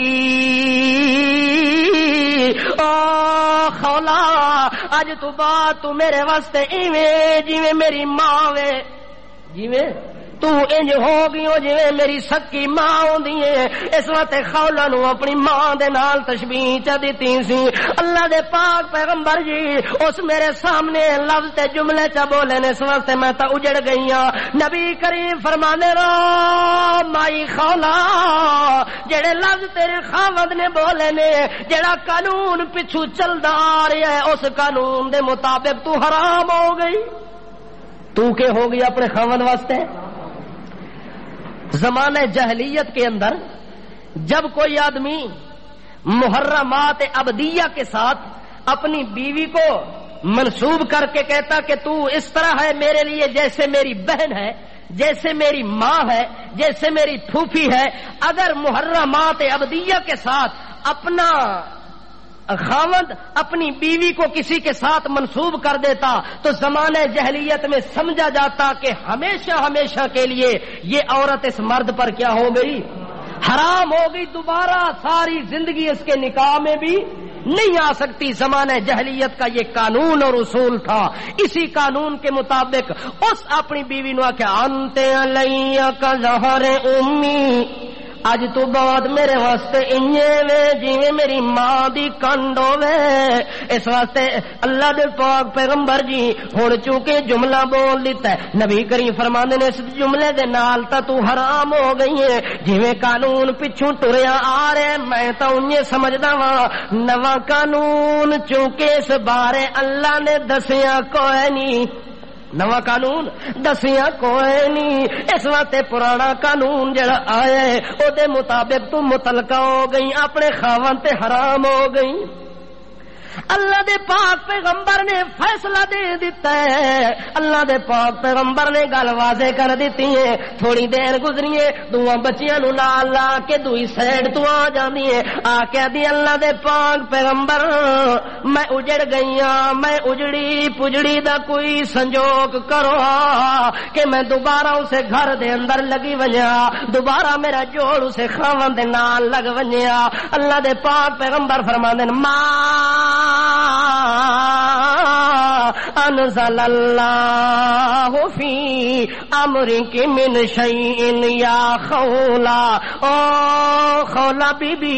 او خولا اج تو بعد تو میرے واسطے ایویں جویں میری ماں وے، جویں تو انج ہو گئی ہو جویں میری سکی ماں ہوندی ہے۔ اس وقت خولا نو اپنی ماں دے نال تشبیہ چا دتی سی۔ اللہ دے پاک پیغمبر جی اس میرے سامنے لفظ تے جملے چا بولے نے، اس واسطے میں تا اجڑ گئی ہاں۔ نبی کریم فرمانے رو مائی خولا جڑے لفظ تیرے خاوند نے بولے نے، جڑا قانون پچھو چلدا آ رہا ہے اس قانون دے مطابق تو حرام ہو گئی، تو کہ ہو گئی اپنے خاوند واسطے۔ زمانہ جاہلیت کے اندر جب کوئی آدمی محرمات ابدیہ کے ساتھ اپنی بیوی کو منسوب کر کے کہتا کہ تو اس طرح ہے میرے لیے جیسے میری بہن ہے، جیسے میری ماں ہے، جیسے میری پھوپھی ہے، اگر محرمات ابدیہ کے ساتھ اپنا خاوند اپنی بیوی کو کسی کے ساتھ منسوب کر دیتا تو زمانہ جہلیت میں سمجھا جاتا کہ ہمیشہ ہمیشہ کے لیے یہ عورت اس مرد پر کیا ہو گئی، حرام ہو گئی، دوبارہ ساری زندگی اس کے نکاح میں بھی نہیں آ سکتی۔ زمانہ جہلیت کا یہ قانون اور اصول تھا۔ اسی قانون کے مطابق اس اپنی بیوی نو کہ انت علیہ کا ظہر امی، اج تو بعد میرے واسطے انجے وے جویں میری ماں دی کنڈ ہوے۔ اس واسطے اللہ دے پاک پیغمبر جی ہن چونکہ جملہ بول دیتا ہے، نبی کریم فرماندے نے اس جملے دے نال تا تو حرام ہو گئی ہے، جویں قانون پچھوں ٹریا آ رہا ہے میں تا انجے سمجھدا وا نواں قانون چونکہ اس بارے اللہ نے دسیا کوئی نہیں، نواں قانون دسیا کوئی نہیں، اس واسطے پرانا قانون جڑا آیا ہے او دے مطابق تو متلقہ ہو گئی، اپنے خاوند تے حرام ہو گئی۔ اللہ دے پاک پیغمبر نے فیصلہ دے دیتا ہے، اللہ دے پاک پیغمبر نے گل واضح کر دیتی ہے. تھوڑی دیر گزری ہے، دوواں بچیاں نو نال لا کے دوئی سائڈ تو آ جاندی ہے، آ کے دی اللہ دے پاک پیغمبر میں اجڑ گئی ہاں، میں اجڑی پجڑی دا کوئی سنجوگ کرو کہ میں دوبارہ اسے گھر دے اندر لگی ونجا، دوبارہ میرا جوڑ اسے خاون دے نال لگ ونجا. اللہ دے پاک پیغمبر فرماندے انزل اللہ فی امرک من شیء یا خولا. او خولا بی بی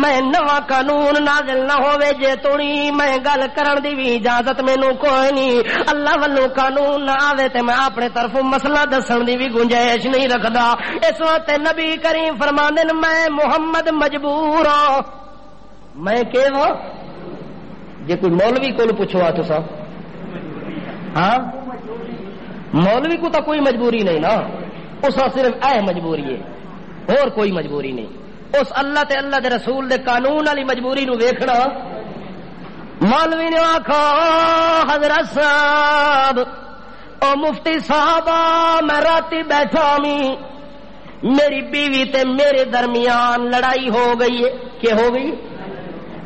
میں نواں قانون نازل نہ ہوئے جے توڑی میں گل کرن دی بھی اجازت مینوں کوئی نہیں. اللہ والوں قانون نہ آوے تے میں اپنے طرفوں مسئلہ دسن دی بھی گنجائش نہیں رکھدا. اس وقت نبی کریم فرماندے میں محمد مجبور ہوں. میں کہ وہ جے کوئی مولوی کو پوچھو تو سا ہاں مولوی کو تو کوئی مجبوری نہیں نا، اس صرف اے مجبوری ہے اور کوئی مجبوری نہیں. اس اللہ تے اللہ دے رسول دے قانون والی مجبوری نو ویکھنا. مولوی نے آکھا حضرت صاحب او مفتی صاحب میں راتی بیٹھا ہوں، میری بیوی تے میرے درمیان لڑائی ہو گئی ہے. کیا ہو گئی؟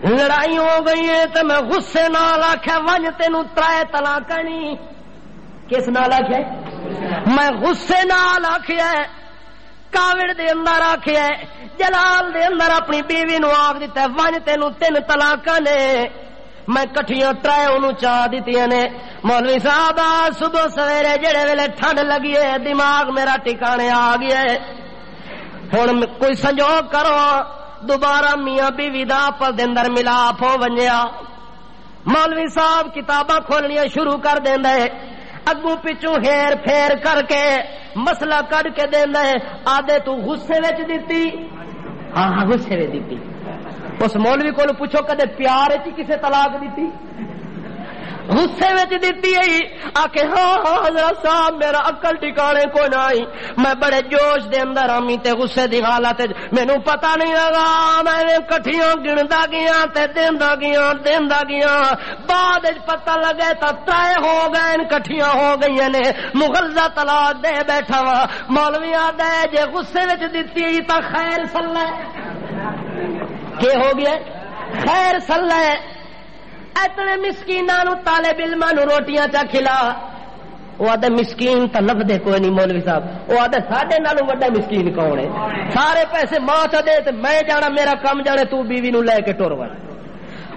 لڑائی ہو گئی ہے. تو میں غصے نال آکھیا ونج تینوں 3 طلاق نہیں. کس نال آکھیا؟ میں غصے نال آکھیا کاوڑ دے اندر آکھیا جلال دے اندر اپنی بیوی نو آکھ دیتا ونج تینوں 3 طلاق نے. میں کٹھیاں 3 انہوں چاہ دیتی نے. مولوی صاحب صبح سویرے جڑے ویلے ٹھنڈ لگی ہے دماغ میرا ٹھکانے آ گیا ہے. ہن کوئی سنجوگ کرو دوبارہ میاں بیوی دا آپس دے اندر ملاپ ہو ونجیا. مولوی صاحب کتاباں کھولنیاں شروع کر دیندا ہے، اگوں پچھوں ہیر پھیر کر کے مسئلہ کڈ کے دیندا ہے. آدھے تو غصے وچ دتی، ہاں غصے وچ دتی. اس مولوی کو پوچھو کدے پیار وچ کسے طلاق دتی؟ غصے وچ دتی ہے. آکھے ہاں حضرت صاحب میرا عقل ٹھکانے کو نہ آئی، میں بڑے جوش دے اندر آمی تے غصے دی حالت مینوں پتہ نہیں لگا. میں کٹھیاں گندا گیا تے دیندا گیا بعد وچ پتہ لگے تا 3 ہو گئے کٹھیاں ہو گئی نے. مغلظہ طلاق دے بیٹھا وا. مولوی آدھا جے غصے وچ دتی تا خیر صلی کہ ہو گیا خیر صلی. اتنے مسکیناں نو طالب علماں نو روٹیاں چا کھلا. وہ آدھے مسکین تو لبدے کوئی نہیں مولوی صاحب. وہ آدھے ساڈے نالوں وڈا مسکین کون ہے؟ سارے پیسے ماں چا دے تے میں جانا میرا کم جانے تو بیوی نو لے کے ٹر وا.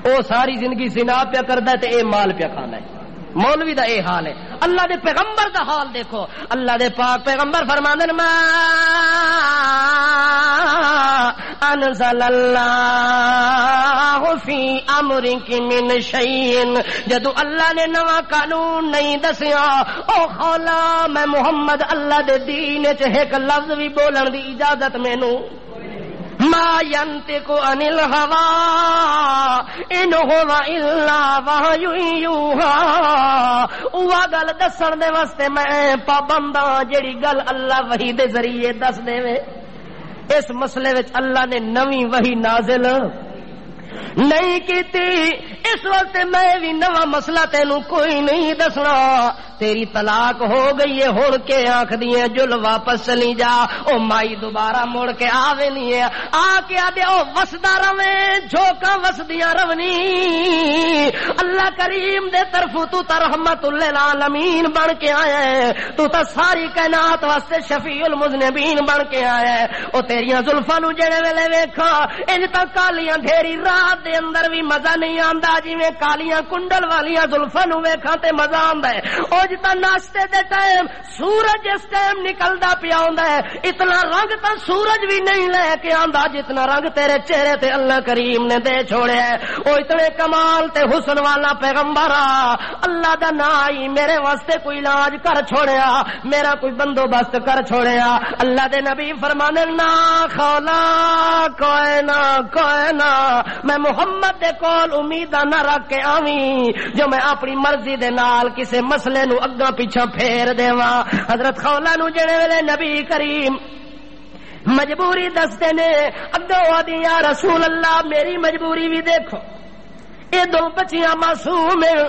وہ ساری زندگی زنا پیا کردا تے اے مال پیا کھاندا ہے. مولوی دا اے حال ہے. اللہ دے پیغمبر دا حال دیکھو. اللہ دے پاک پیغمبر فرماندے ما انزل اللہ فی امرک من شیء. جدو اللہ نے نواں قانون نہیں دسیا او خولا میں محمد اللہ دے دین وچ ایک لفظ بھی بولن دی اجازت مینوں ما ينطق عن الهوى ان هو الا وحی یوحی. وہ گل دسن دے واسطے میں پابند ہاں جیڑی گل اللہ وحی دے ذریعے دس دے. اس مسئلے وچ اللہ نے نویں وحی نازل نہیں کیتی. اس وقت میں بھی نواں مسئلہ تینوں کوئی نہیں دسنا. تیری طلاق ہو گئی ہے ہن کے آکھ دیے جل واپس چلی جا. او مائی دوبارہ مڑ کے آوے نہیں ہے. آ کے آدھے او وسدا رہے جھوکاں وسدیاں رونی. اللہ کریم دے طرف تو رحمت للعالمین بن کے آیا ہے. تو تا ساری کائنات واسطے شفیع المذنبین بن کے آیا ہے. او تیریاں زلفاں نو جڑے ویلے ویکھاں انج تا کالیاں ڈھیری رات دے اندر بھی مزہ نہیں آندا جویں کالیاں کنڈل والیاں زلفاں نو ویکھاں تے مزہ آندا ہے. او جتا ناشتے دے ٹائم سورج اس ٹائم نکلدا پیا ہوندا ہے اتنا رنگ تا سورج بھی نہیں لے کے آندا جتنا رنگ تیرے چہرے تے اللہ کریم نے دے چھوڑیا ہے. او اتنے کمال تے حسن والا پیغمبر اللہ دا نائی میرے واسطے کوئی علاج کر چھوڑیا، میرا کوئی بندوبست کر چھوڑیا. اللہ دے نبی فرمانے نا خولا کوئی نہ میں محمد دے کول امیداں نہ رکھ کے آویں جو میں اپنی مرضی دے نال کسے مسئلے نو اگاں پیچھے پھیر دیواں. حضرت خولا نو جڑے ویلے نبی کریم مجبوری دستے نے اگوں آدھی یا رسول اللہ میری مجبوری بھی دیکھو. یہ دو بچیاں معصوم ہیں،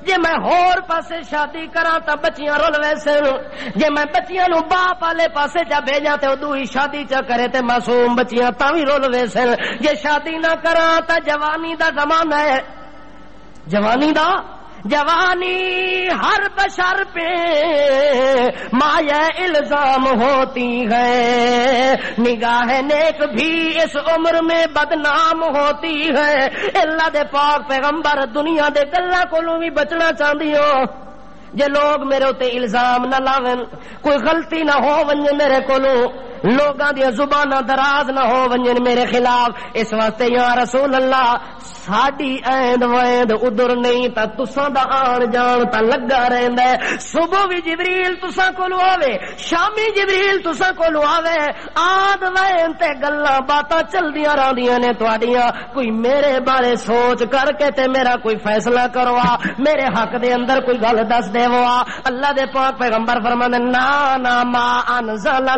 جے میں ہور پاسے شادی کراں تا بچیاں رول ویسن، جے میں بچیاں نو باپ والے پاسے چا بھیجاں تے دوئی شادی چا کرے تے معصوم بچیاں تاں وی رول ویسن، جے شادی نہ کراں تا جوانی دا زمانہ ہے، جوانی ہر بشر پہ مایا الزام ہوتی ہے، نگاہ نیک بھی اس عمر میں بدنام ہوتی ہے۔ اللہ دے پاک پیغمبر دنیا دے گلاں کولوں بھی بچنا چاہندی ہو، جے لوگ میرے تے الزام نہ لاون، کوئی غلطی نہ ہو ونجے میرے کولوں، لوگاں دی زباناں دراز نہ ہو ونجن میرے خلاف، اس واسطے یا رسول اللہ ساڈی ایند ویند ادھر نہیں تا تساں دا آن جان تا لگا رہندا ہے۔ صبح بھی جبریل تساں کولوں آوے، شامی جبریل تساں کولوں آوے، آد ویند تے گلاں باتاں چلدیاں رہندیاں نے تہاڈیاں، کوئی میرے بارے سوچ کر کے تے میرا کوئی فیصلہ کروا، میرے حق دے اندر کوئی گل دس دیوا۔ اللہ دے پاک پیغمبر فرماندے نا ما انزل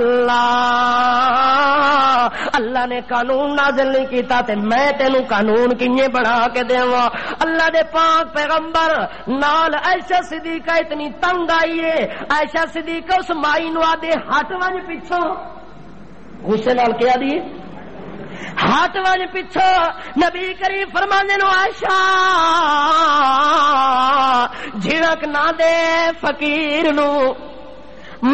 اللہ نے قانون نازل نہیں کیتا تے میں تینوں قانون کیے بنا کے دیواں۔ اللہ دے پاک پیغمبر نال عائشہ صدیقہ اتنی تنگ آئی ہے، عائشہ صدیقہ اس مائی نو آدے ہٹ ونج پیچھوں، غصے نال کیا دی ہٹ ونج پیچھوں، نبی کریم فرماندے نو عائشہ جھڑک نہ دے فقیر نو،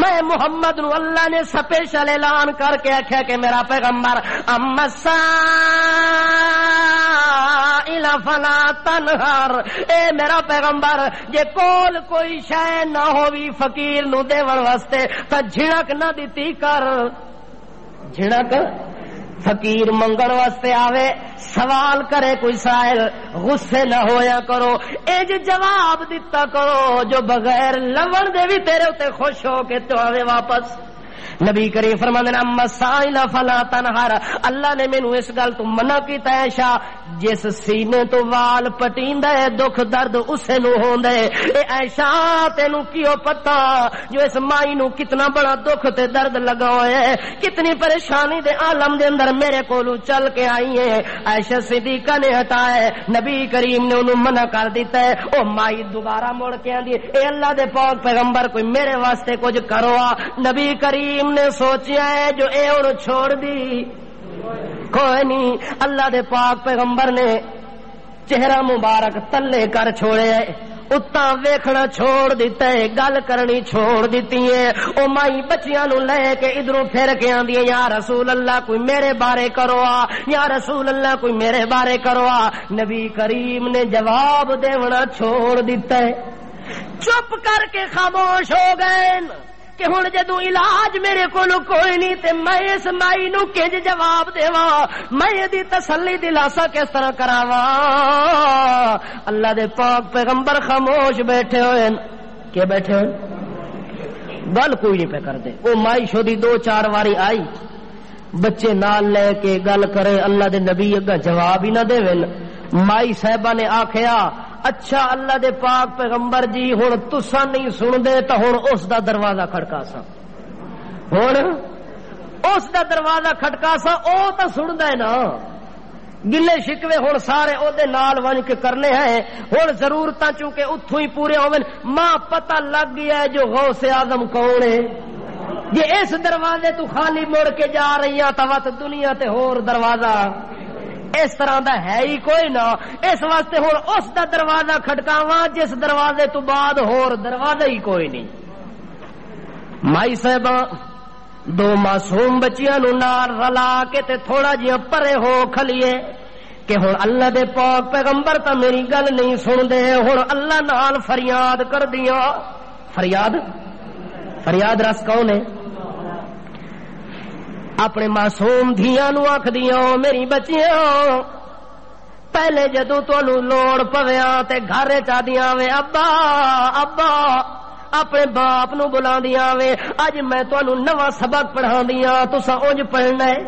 میں محمد نو اللہ نے سپیشل اعلان کر کے آخیا کہ میرا پیغمبر اما السائل فلا تنہر، اے میرا پیغمبر جے کول کوئی شے نہ ہووی فقیر نو دیون واسطے تے جھڑک نہ دتی کر، جھڑک فقیر منگن واسطے آوے سوال کرے کوئی سائل غصے نہ ہویا کرو، اج جواب دیتا کرو جو بغیر لون دے بھی تیرے اتے خوش ہو کے تو آوے واپس۔ نبی کریم فرماندے نے اما سائل فلا تنہر، اللہ نے مینوں اس گل تو منع کیتا ہے عائشہ جس سینے تو وال پٹیندا ہے دکھ درد اسے نو ہوندا ہے۔ اے عائشہ تینوں کیوں پتہ جو اس مائی نو کتنا بڑا دکھ تے درد لگا ہویا ہے، کتنی پریشانی دے عالم دے اندر میرے کولوں چل کے آئی ہے۔ عائشہ صدیقہ نے ہٹایا ہے، نبی کریم نے انہوں منع کر دیتا ہے۔ او مائی دوبارہ مڑ کے آندی اے اللہ دے پاک پیغمبر کوئی میرے واسطے کچھ کرو۔ نبی کریم نے سوچیا ہے جو اے اور چھوڑ دی کوئی نہیں، اللہ دے پاک پیغمبر نے چہرہ مبارک تلے کر چھوڑے، اتاں ویکھنا چھوڑ دیتا ہے، گل کرنی چھوڑ دیتی ہے۔ او مائی بچیاں نو لے کے ادھروں پھر کے آندی ہے یا رسول اللہ کوئی میرے بارے کرو، یا رسول اللہ کوئی میرے بارے کرو۔ نبی کریم نے جواب دیونا چھوڑ دیتا ہے، چپ کر کے خاموش ہو گئے کہ ہن جدوں علاج میرے کولوں کوئی نہیں تے میں اس مائی نو کنج جواب دیواں، میں دی تسلی دلاسا کس طرح کراواں۔ اللہ دے پاک پیغمبر خاموش بیٹھے ہوئے، کہ بیٹھے ہوئے گل کوئی نہیں پہ کر دے۔ او مائی شودی دو چار واری آئی بچے نال لے کے گل کرے، اللہ دے نبی اگا جواب ہی نہ دے۔ مائی صاحبہ نے آکھیا اچھا اللہ دے پاک پیغمبر جی ہن تساں نہیں سن دے تا ہن اس دا دروازہ کھڑکا سا، ہن اس دا دروازہ کھڑکا سا، او تا سندا ہے نا، گلے شکوے ہن سارے او دے نال ون کے کرنے ہیں، ہن ضرورتاں چونکہ اتھوں ہی پورے ہوون، ماں پتہ لگ گیا ہے جو غوث اعظم کون ہے، یہ اس دروازے تو خالی مڑ کے جا رہی ہیں تا وت دنیا تے ہور دروازہ اس طرح دا ہے ہی کوئی نہ، اس واسطے ہن اس دا دروازہ کھٹکاواں جس دروازے تو بعد ہور دروازہ ہی کوئی نہیں۔ مائی صاحبہ دو معصوم بچیاں نو نال رلا کے تے تھوڑا جہا پرے ہو کھلیے کہ ہن اللہ دے پاک پیغمبر تا میری گل نہیں سن دے، ہن اللہ نال فریاد کر دیاں۔ فریاد رس کون ہے؟ اپنے معصوم دھیاں نو آکھ دیاں میری بچیاں پہلے جدوں تانوں لوڑ پویاں تے گھر چا دیاں وے ابا ابا، اپنے باپ نو بلاندیاں وے اج میں تانوں نواں سبق پڑھاندیاں تساں اونج پڑھنا ہے،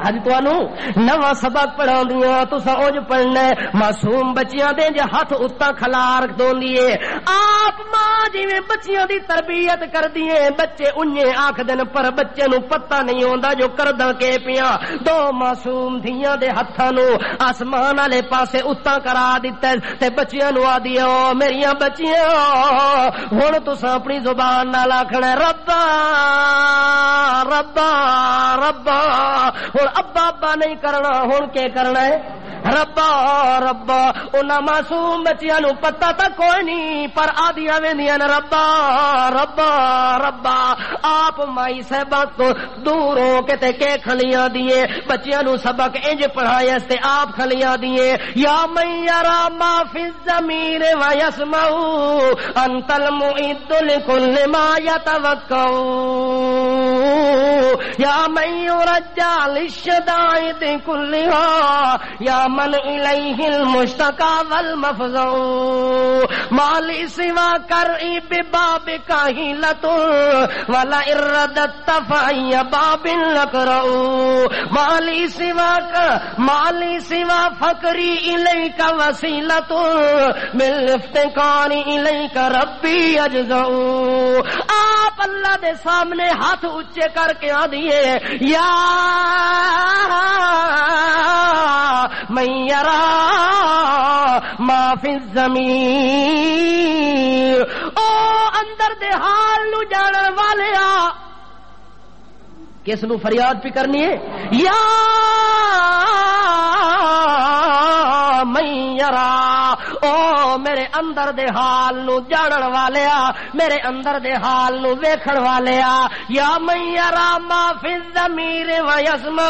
اج تانوں نواں سبق پڑھاندیاں تساں اونج پڑھنا ہے معصوم بچیاں دے جے ہاتھ اُتاں کھلار دوندی ہے آپ ماں جویں بچیاں دی تربیت کردی ہے بچے انجے آکھ دین پر بچے نو پتہ نہیں ہوندا جو کردا کے پیاں دو معصوم دھیاں دے ہتھاں نو آسمان والے پاسے اُتاں کرا دتا تے بچیاں نو آدی او میریاں بچیاں ہن تساں اپنی زبان نال آکھنا ربا ربا ربا ابا ابا نہیں کرنا ہن کے کرنا ہے ربا ربا انہاں معصوم بچیاں نو پتہ تا کوئی نہیں پر آدیاں ویندیاں ربا ربا ربا آپ مائی صاحبہ کو دور ہو کے تے کے کھلیاں دیے بچیاں نو سبق انج پڑھایا تے آپ کھلیاں دیے یا من یرا ما فی الضمیر و یسمع انت المعد لکل ما یتوقع یا من یرجع للشدائد كلها يا من إليه المشتكى والمفزع ما لي سوى كرئي ببابك حيلة ولا إردت فأي باب لقرأ ما لي سوى فقري إليك وسيلة بالافتقار إليك ربي أجزع آپ اللہ دے سامنے ہاتھ اونچے کر کے آ دیے یا من یرا ما فی الضمیر او اندر دے حال نو جانن والے آ کس نو فریاد پہ کرنی ہے یا من یرا او میرے اندر دے حال نو جانن والیا میرے اندر دے حال نو ویکھن والیا یا من یرا ما فی الضمیر و یسمع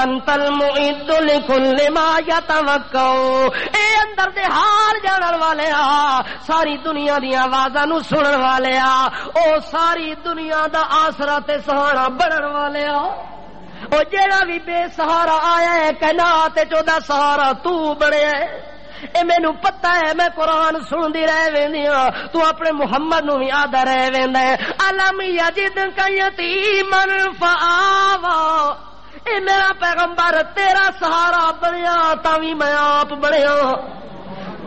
انت المعد لکل ما یتوقع اے اندر دے حال جانن والیا ساری دنیا دی آوازاں نو سنن والیا او ساری دنیا دا آسرا تے سہارا بنن والیا او جیڑا بھی بے سہارا آیا ہے کائنات چودا سہارا تو بڑے اے مینوں پتہ ہے میں قرآن سندی رہ ویندی ہاں تو اپنے محمد نو بھی آدا رہ ویندا ہے الم یجدک یتیما فآوا اے میرا پیغمبر تیرا سہارا بنیا تاں وی میں آپ بنیا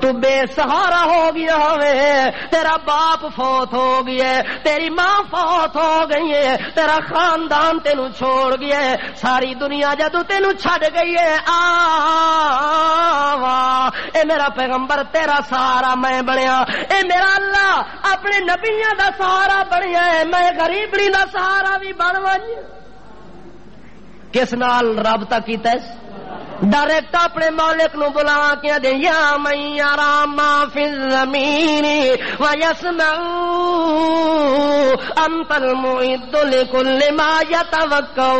تو بے سہارا ہو گیا ہوئے تیرا باپ فوت ہو گیا ہے تیری ماں فوت ہو گئی ہے تیرا خاندان تینو چھوڑ گیا ہے ساری دنیا جدو تینو چھڑ گئی ہے آوا اے میرا پیغمبر تیرا سہارا میں بنیا اے میرا اللہ اپنے نبیوں دا سہارا بنیا ہے میں غریبڑی دا سہارا بھی بن ون کس نال رابطہ کیتا ہے ڈائریکٹ اپنے مالک نو بلا کے دے یا من یرا ما فی الضمیر و یسمع انت المعد لکل ما یتوقع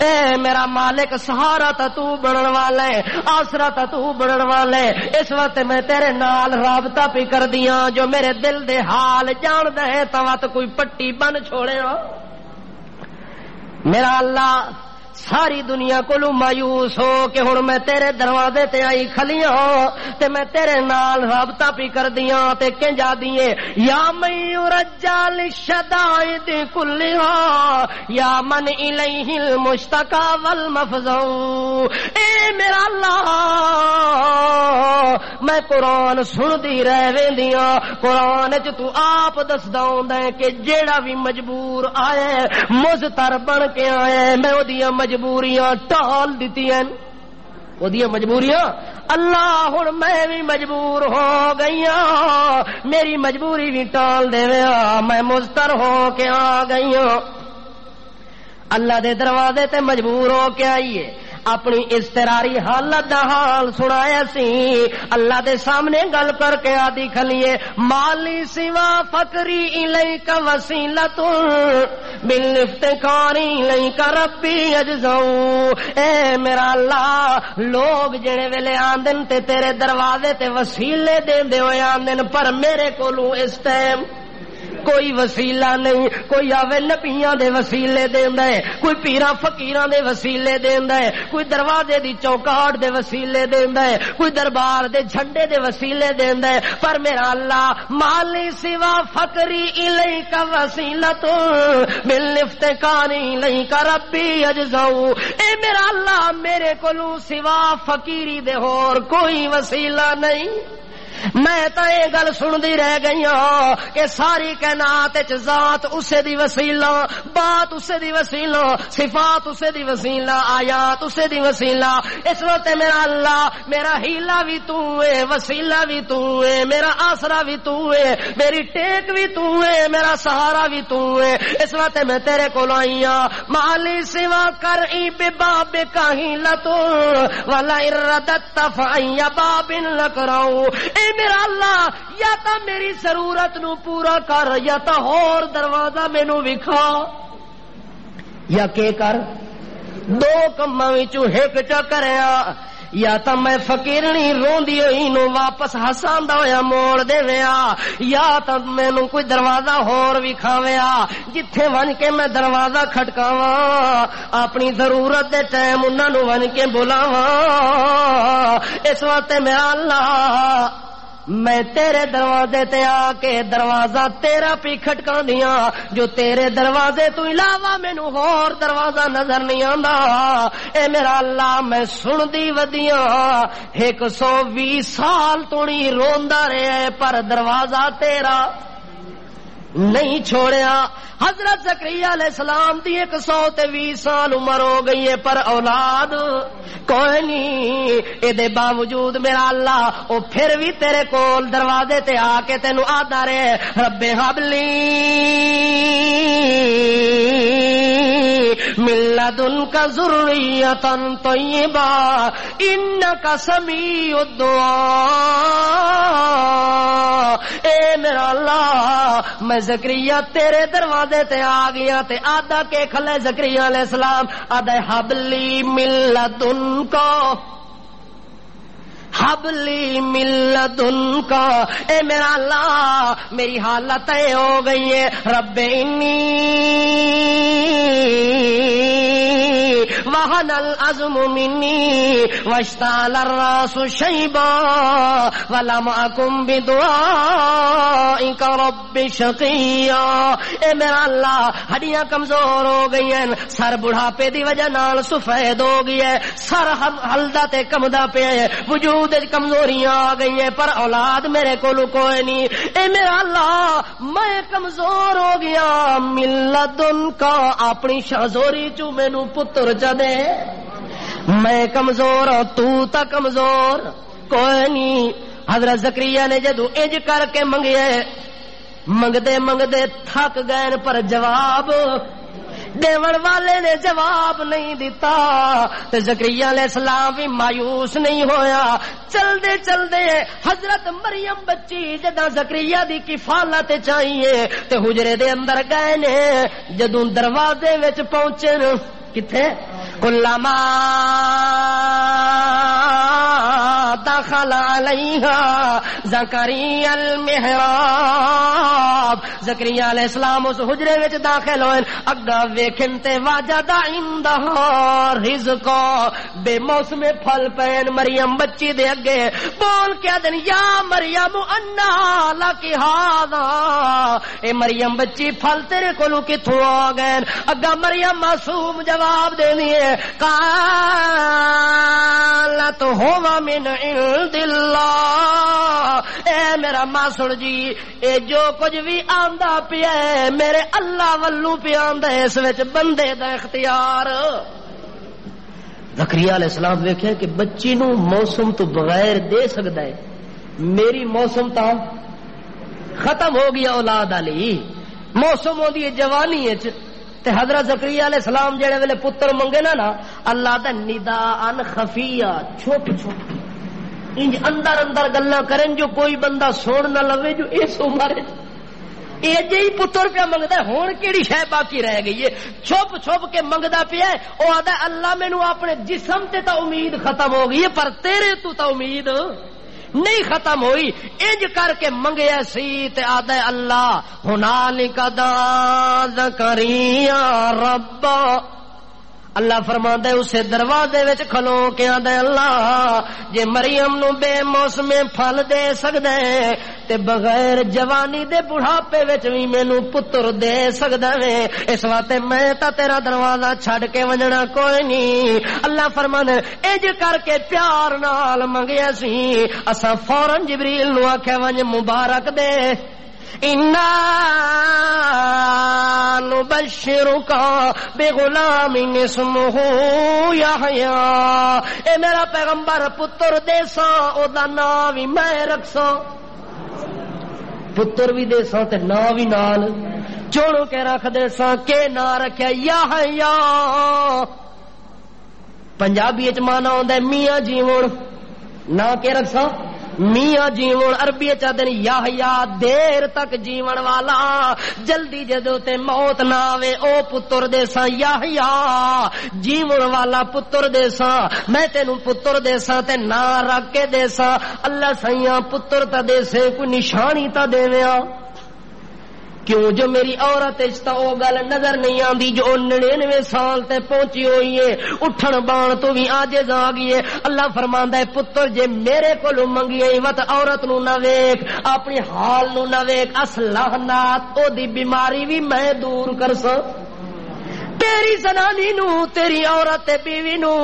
اے میرا مالک سہارا تا تو بنن والا ہے آسرا تا تو بنن والا ہے اس وقت میں تیرے نال رابطہ پہ کر دیاں جو میرے دل دے حال جان دے توا تو کوئی پٹی بن چھوڑے ہو میرا اللہ ساری دنیا کو مایوس ہو کہ ہن میں تیرے دروازے تے آئی کھلیاں تے میں تیرے نال رابطہ پی کر دیاں تے کنجا دیے یا من یرجع للشدائد کلها یا من الیہ المشتکا والمفزع اے میرا اللہ میں قرآن سن دی رہ ویندیاں قرآن چ تو آپ دسدا ہوندا ہے کہ جیڑا بھی مجبور آئے مضطر بن کے آئے میں اودیاں مجبوریاں ٹال دیتی ہیں اودیاں مجبوریاں اللہ ہن میں بھی مجبور ہو گئی ہاں میری مجبوری بھی ٹال دے میں مضطر ہو کے آ گئی ہوں اللہ دے دروازے تے مجبور ہو کے آئیے اپنی اضطراری حالت دا حال سنایا سی اللہ دے سامنے گل کر کے آدھی کھلیے مالی سوا فقری الیک وسیلۃ بالافتقار الیک ربی اجزع اے میرا اللہ لوگ جڑے ویلے آندن تے تیرے دروازے تے وسیلے دیندے ہوئے آندن پر میرے کولوں اس ٹائم کوئی وسیلہ نہیں. کوئی آوے نبیاں دے وسیلے دیندا ہے, کوئی پیراں فقیراں دے وسیلے دیندا ہے, کوئی دروازے دی چوکاٹ دے وسیلے دیندا ہے, کوئی دربار دے جھنڈے دے وسیلے دیندا ہے. پر میرا اللہ مالی سوا فقری الیک وسیلۃ بالافتقار الیک ربی اجزاؤ. اے میرا اللہ میرے کولوں سوا فقیری دے ہور کوئی وسیلہ نہیں. میں تو یہ گل سندی رہ گئی ہوں کہ ساری کائنات وچ ذات اسے دی وسیلہ, بات اسے دی وسیلہ, صفات اسے دی وسیلہ, آیات اسے دی وسیلہ. اس وقت میرا اللہ میرا ہیلا بھی تو ہے, وسیلہ بھی تو ہے, میرا آسرا بھی تو ہے, میری ٹیک بھی تو ہے, میرا سہارا بھی تو ہے. اس وقت میں تیرے کول آئی ہوں. مالی سوا کر ای بباب کاہلۃ ولا اردت فای باب لکراؤ. اے میرا اللہ یا تا میری ضرورت نو پورا کر, یا تا ہور دروازہ مینوں وکھا, یا کے کر دو کماں وچوں ایک چا کریا. یا تا میں فقیرنی روندی ہوئی نو واپس ہساندا ہویا موڑ دیویا, یا تا مینوں کوئی دروازہ ہور وکھاویا جتھے ون کے میں دروازہ کھٹکاواں, اپنی ضرورت دے ٹائم انہاں نو ون کے بلاواں. اس وقت میرا اللہ میں تیرے دروازے تے آ کے دروازہ تیرا پی کھٹکا دیاں, جو تیرے دروازے تو علاوہ مینوں ہور دروازہ نظر نہیں آندا. اے میرا اللہ میں سن دی ودیاں 120 سال تو نہیں روندا رہیا پر دروازہ تیرا نہیں چھوڑیا. حضرت زکریا علیہ السلام دی 120 سال عمر ہو گئی ہے پر اولاد کوئی نہیں. اے دے باوجود میرا اللہ او پھر بھی تیرے کول دروازے تے آ کے تینوں آدا رہے رب حبلی من لدنک ذریۃ طیبہ انک سمیع الدعاء. اے میرا اللہ میں زکریا تیرے دروازے تے آ گیا تے آدھا کے کھلے زکریا علیہ السلام آدھا حبلی من لدنک, حبلی من لدنک. اے میرا اللہ میری حالت ہو گئی ہے رب انی وہن العظم منی واشتعل الراس شیبا ولم اکن بدعائک رب شقیا. اے میرا اللہ ہڈیاں کمزور ہو گئی ہیں, سر بڑھاپے دی وجہ نال سفید ہو گئی ہے, سر ہلدا تے کمدا پیا ہے, وجود کمزوریاں آ گئی ہیں پر اولاد میرے کولو کوئی نہیں. اے میرا اللہ میں کمزور ہو گیا, من لدنکا اپنی شہزوری چو مینوں پتر چا دے. میں کمزور ہوں تو تا کمزور کوئی نہیں. حضرت زکریا نے جدو انج کر کے منگے, منگدے منگدے تھک گئے پر جواب دیون والے نے جواب نہیں دیتا. تے زکریا علیہ السلام بھی مایوس نہیں ہویا. چل دے حضرت مریم بچی جداں زکریا دی کفالت چاہیے تے حجرے دے اندر گئے نے. جدوں دروازے وچ پہنچے کتھے کلما دخل علیہا زکریا المحراب. زکریا علیہ السلام اس حجرے وچ داخل ہوئے, اگا ویکھن تے وجد عندہا رزقا, بے موسم پھل پین مریم بچی دے اگے بول کے دن یا مریم انا لکی ھذا. اے مریم بچی پھل تیرے کولوں کتھوں آ گئے؟ اگا مریم معصوم جواب دینی ہے قالت ہوا من عند اللہ. اے میرا ماسڑ جی اے جو کچھ بھی آندا پیا ہے میرے اللہ والو پیا آندا ہے, اس وچ بندے دا اختیار. زکریا علیہ السلام ویکھے کہ بچی نو موسم تو بغیر دے سکدا ہے, میری موسم تا ختم ہو گیا اولاد علی, موسم ہوندی ہے جوانی وچ. تے حضرت زکریا علیہ السلام جڑے ویلے پتر منگے نا اللہ دا نداءن خفیہ چھپ چھپ انج اندر اندر گلاں کرن جو کوئی بندہ سن نہ لوے, جو اس عمر اے جی پتر پیا منگدا ہے ہن کیڑی شے باقی رہ گئی ہے, چھپ چھپ کے منگدا پیا ہے. او آدا اللہ مینوں اپنے جسم تے تا امید ختم ہو گئی ہے پر تیرے تو تا امید نہیں ختم ہوئی، انج کر کے منگیا سی تے آدھے اللہ ہنالک دعا زکریا ربا، اللہ فرماندا ہے اسے دروازے وچ کھلو کے آدھے اللہ جے مریم نو بے موسمے پھل دے سکدا ہے تے بغیر جوانی دے بڑھاپے وچ وی مینوں پتر دے سکدا ہے، اس واسطے میں تا تیرا دروازہ چھڈ کے ونجنا کوئی نہیں۔ اللہ فرماندا انج کر کے پیار نال منگیا سی، اساں فوراً جبریل نو آکھیا ونج مبارک دے اِنَّا نُبَشِّرُكَ بِغُلَامٍ اسْمُهُ يَحْيَىٰ، اے میرا پیغمبر پتر دے ساں او دا نام وی میں رکھساں، پتر بھی دے ساں تے نام وی نال چون کے رکھ دے ساں، کے نام رکھیا یحییٰ، پنجابی وچ معنی ہوندا ہے میاں جیون، نا کے رکھساں میاں جیون، عربی چاہتے یحییٰ دیر تک جیون والا، جلدی جدو تے موت نہ آوے او پتر دے ساں یحییٰ، جیون والا پتر دے ساں، میں تینوں پتر دے ساں تے نا رکھ کے دے ساں۔ اللہ سیاں پتر تا دے سے کوئی نشانی تا دیویاں، کیوں جو میری عورت اس او گل نظر نہیں آندی جو 99 سال تے پہنچی ہوئی ہے، اٹھن بان تو بھی عاجز آ گئی ہے۔ اللہ فرماندا ہے پتر جے میرے کولوں منگی وت عورت نو نہ ویکھ، اپنی حال نو نہ ویکھ، اصلاح نات او دی بیماری بھی میں دور کرساں، تیری زنانی نو تیری عورت بیوی نو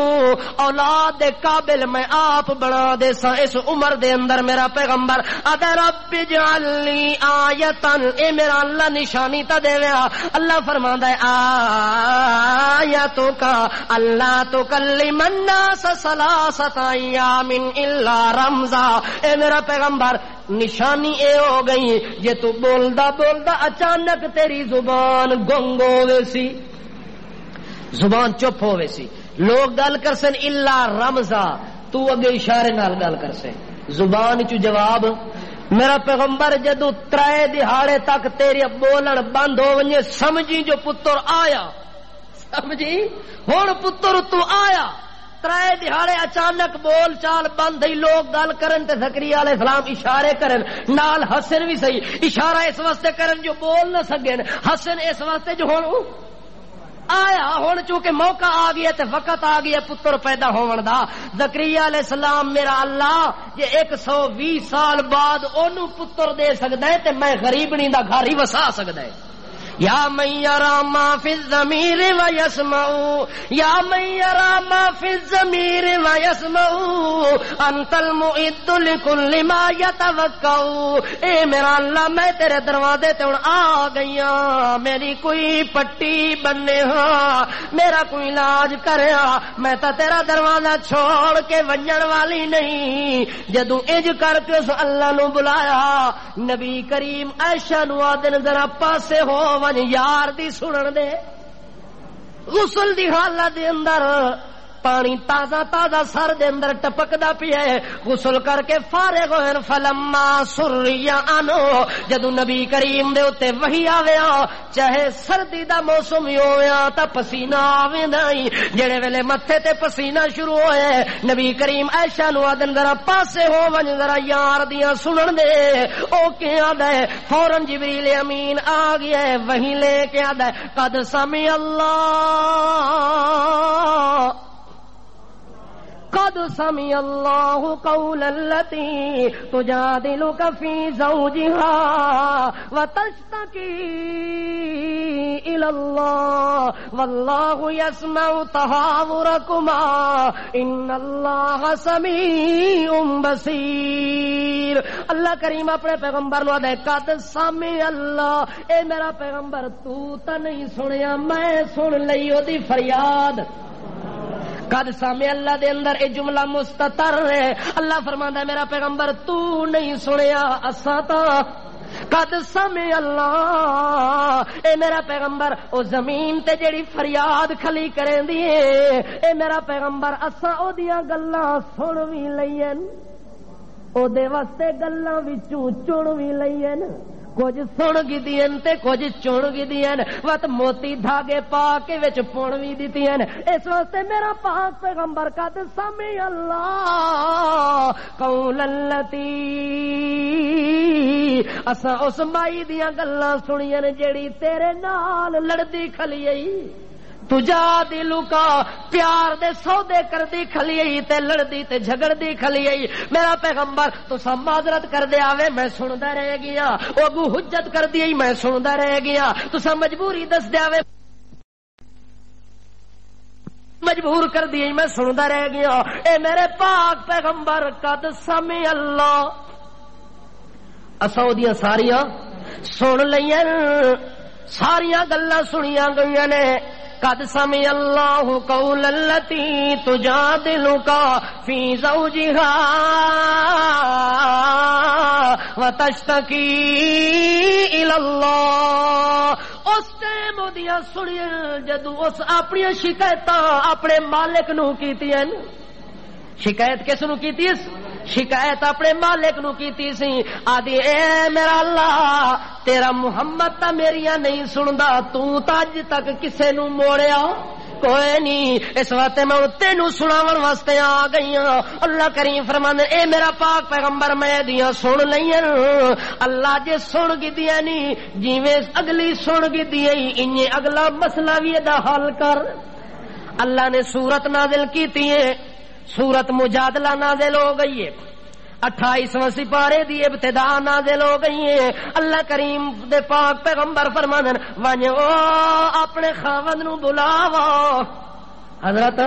اولاد دے قابل میں آپ بنا دے سا۔ اس عمر دے اندر میرا پیغمبر ادا رب اجعل لی آیتن، اے میرا اللہ نشانی تا دے ویا۔ اللہ فرماندا ہے آیتو کا اللہ تکلم الناس ثلاثۃ ایام الا رمزا، اے میرا پیغمبر نشانی اے ہو گئی جے تو بولدا بولدا اچانک تیری زبان گنگ ہوے سی، زبان چپ ہوئے سی، لوگ گل کرسن الا رمزا، تو اگے اشارے نال گل کرسے، زبان چ جواب۔ میرا پیغمبر جدو 3 دہاڑے تک تیرے بولن بند ہو ونجے سمجھی جو پتر آیا، سمجھی ہن پتر تو آیا، 3 دہاڑے اچانک بول چال بند ہوئی، لوگ گل کرن تے زکریا علیہ السلام اشارے کرن نال حسن بھی صحیح، اشارہ اس واسطے کرن جو بول نہ سکن، حسن اس واسطے جو ہن آیا، ہن چونکہ موقع آ گیا تے وقت آ گیا پتر پیدا ہون دا۔ زکریا علیہ السلام میرا اللہ جے 120 سال بعد اونوں پتر دے سکدا ہے تے میں غریبنی دا گھر ہی وسا سکدا ہے۔ یا من یرا ما فی الضمیر ویسمع، یا من یرا ما فی الضمیر ویسمع، انت المعد لکل ما یتوقع، اے میرا اللہ میں تیرے دروازے تے ہن آ گئیاں، میری کوئی پٹی بننے ہاں، میرا کوئی علاج کریا، میں تا تیرا دروازہ چھوڑ کے ونجن والی نہیں۔ جدوں انج کر کے اس اللہ نو بلایا، نبی کریم عائشہ نو آدن ذرا پاسے ہو یار دی سنن دے، غسل دی حالت دے اندر پانی تازہ تازہ سر دے اندر ٹپکدا پیا ہے، غسل کر کے فارغ ہوئے، فلما سریا انو، جدو نبی کریم دے اوتے وحی آویا، چاہے سردی دا موسم ہی ہویا تا پسینہ آویندا ہی، جڑے ویلے متھے تے پسینہ شروع ہوئے، نبی کریم عائشہ نو آدن ذرا پاسے ہو ون ذرا یار دیاں سنن دے، او کہ آندا ہے فوراً جبریل امین آ گیا ہے، وحی لے کے آندا ہے قد سمع اللہ، قد سمع اللہ قول التي تجادلك في زوجها وتشتكي إلى الله والله يسمع تحاوركما إن الله سميع بصير۔ اللہ کریم اپنے پیغمبر نو دے قد سمع اللہ، اے میرا پیغمبر تو تا نہیں سنیا، میں سن لئی او دی فریاد۔ قد سامع اللہ دے اندر اے جملہ مستتر ہے، اللہ فرماندا ہے میرا پیغمبر تو نہیں سنیا، اساں تا قد سمع اللہ، اے میرا پیغمبر او زمین تے جڑی فریاد کھلی کریندی ہے، اے میرا پیغمبر اساں او دیاں گلاں سن وی لئین، او دے واسطے گلاں وچوں چن وی لئین، کچھ سن گدیاں تے کچھ چن گدیاں وت موتی دھاگے پا کے وچ پون وی دتیاں اس واسطے میرا پاک پیغمبر قد سمع اللہ قول اللتی اسا اس مائی دیاں گلاں سنیاں جیڑی تیرے نال لڑدی کھلیئی تجادلو کا پیار دے سودے کر دی کھلیئی تے لڑدی تے جھگڑ دی کھلیئی میرا پیغمبر تو سب معذرت کر دے آوے میں سندا رہ گیا او اگو حجت کر دی میں سندا رہ گیا تو سب مجبوری دس دے آوے مجبور کر دی میں سندا رہ گیا اے میرے پاک پیغمبر قد سمع اللہ اساں دیاں ساریاں سن لیاں ساریاں گلاں سنیاں گئیاں نے قد سمع اللہ قول اللتی تجادلک فی زوجہا وتشتکی الی اللہ اس ٹائم دیاں سنیاں جدوں اس اپنی شکایتاں اپنے مالک نو کیتیاں شکایت کس نو کیتی شکایت اپنے مالک نو کیتی سی آدھی اے میرا اللہ تیرا محمد تا میریاں نہیں سندا تو اج تک کسے نو موڑیا کوئی نہیں اس واسطے میں تینو سناون واسطے آ گئی ہوں اللہ کریم فرماندے اے میرا پاک پیغمبر میں دیاں سن لئیاں اللہ جے سن گدیاں نہیں جویں اگلی سن گدی انہیں اگلا مسئلہ وی دا حل کر اللہ نے سورت نازل کیتی ہے سورت مجادلہ نازل ہو گئی ہے 28واں سپارے دی ابتدا نازل ہو گئی ہے اللہ کریم دے پاک پیغمبر فرماندن ون او اپنے خاوند نو بلاوا حضرت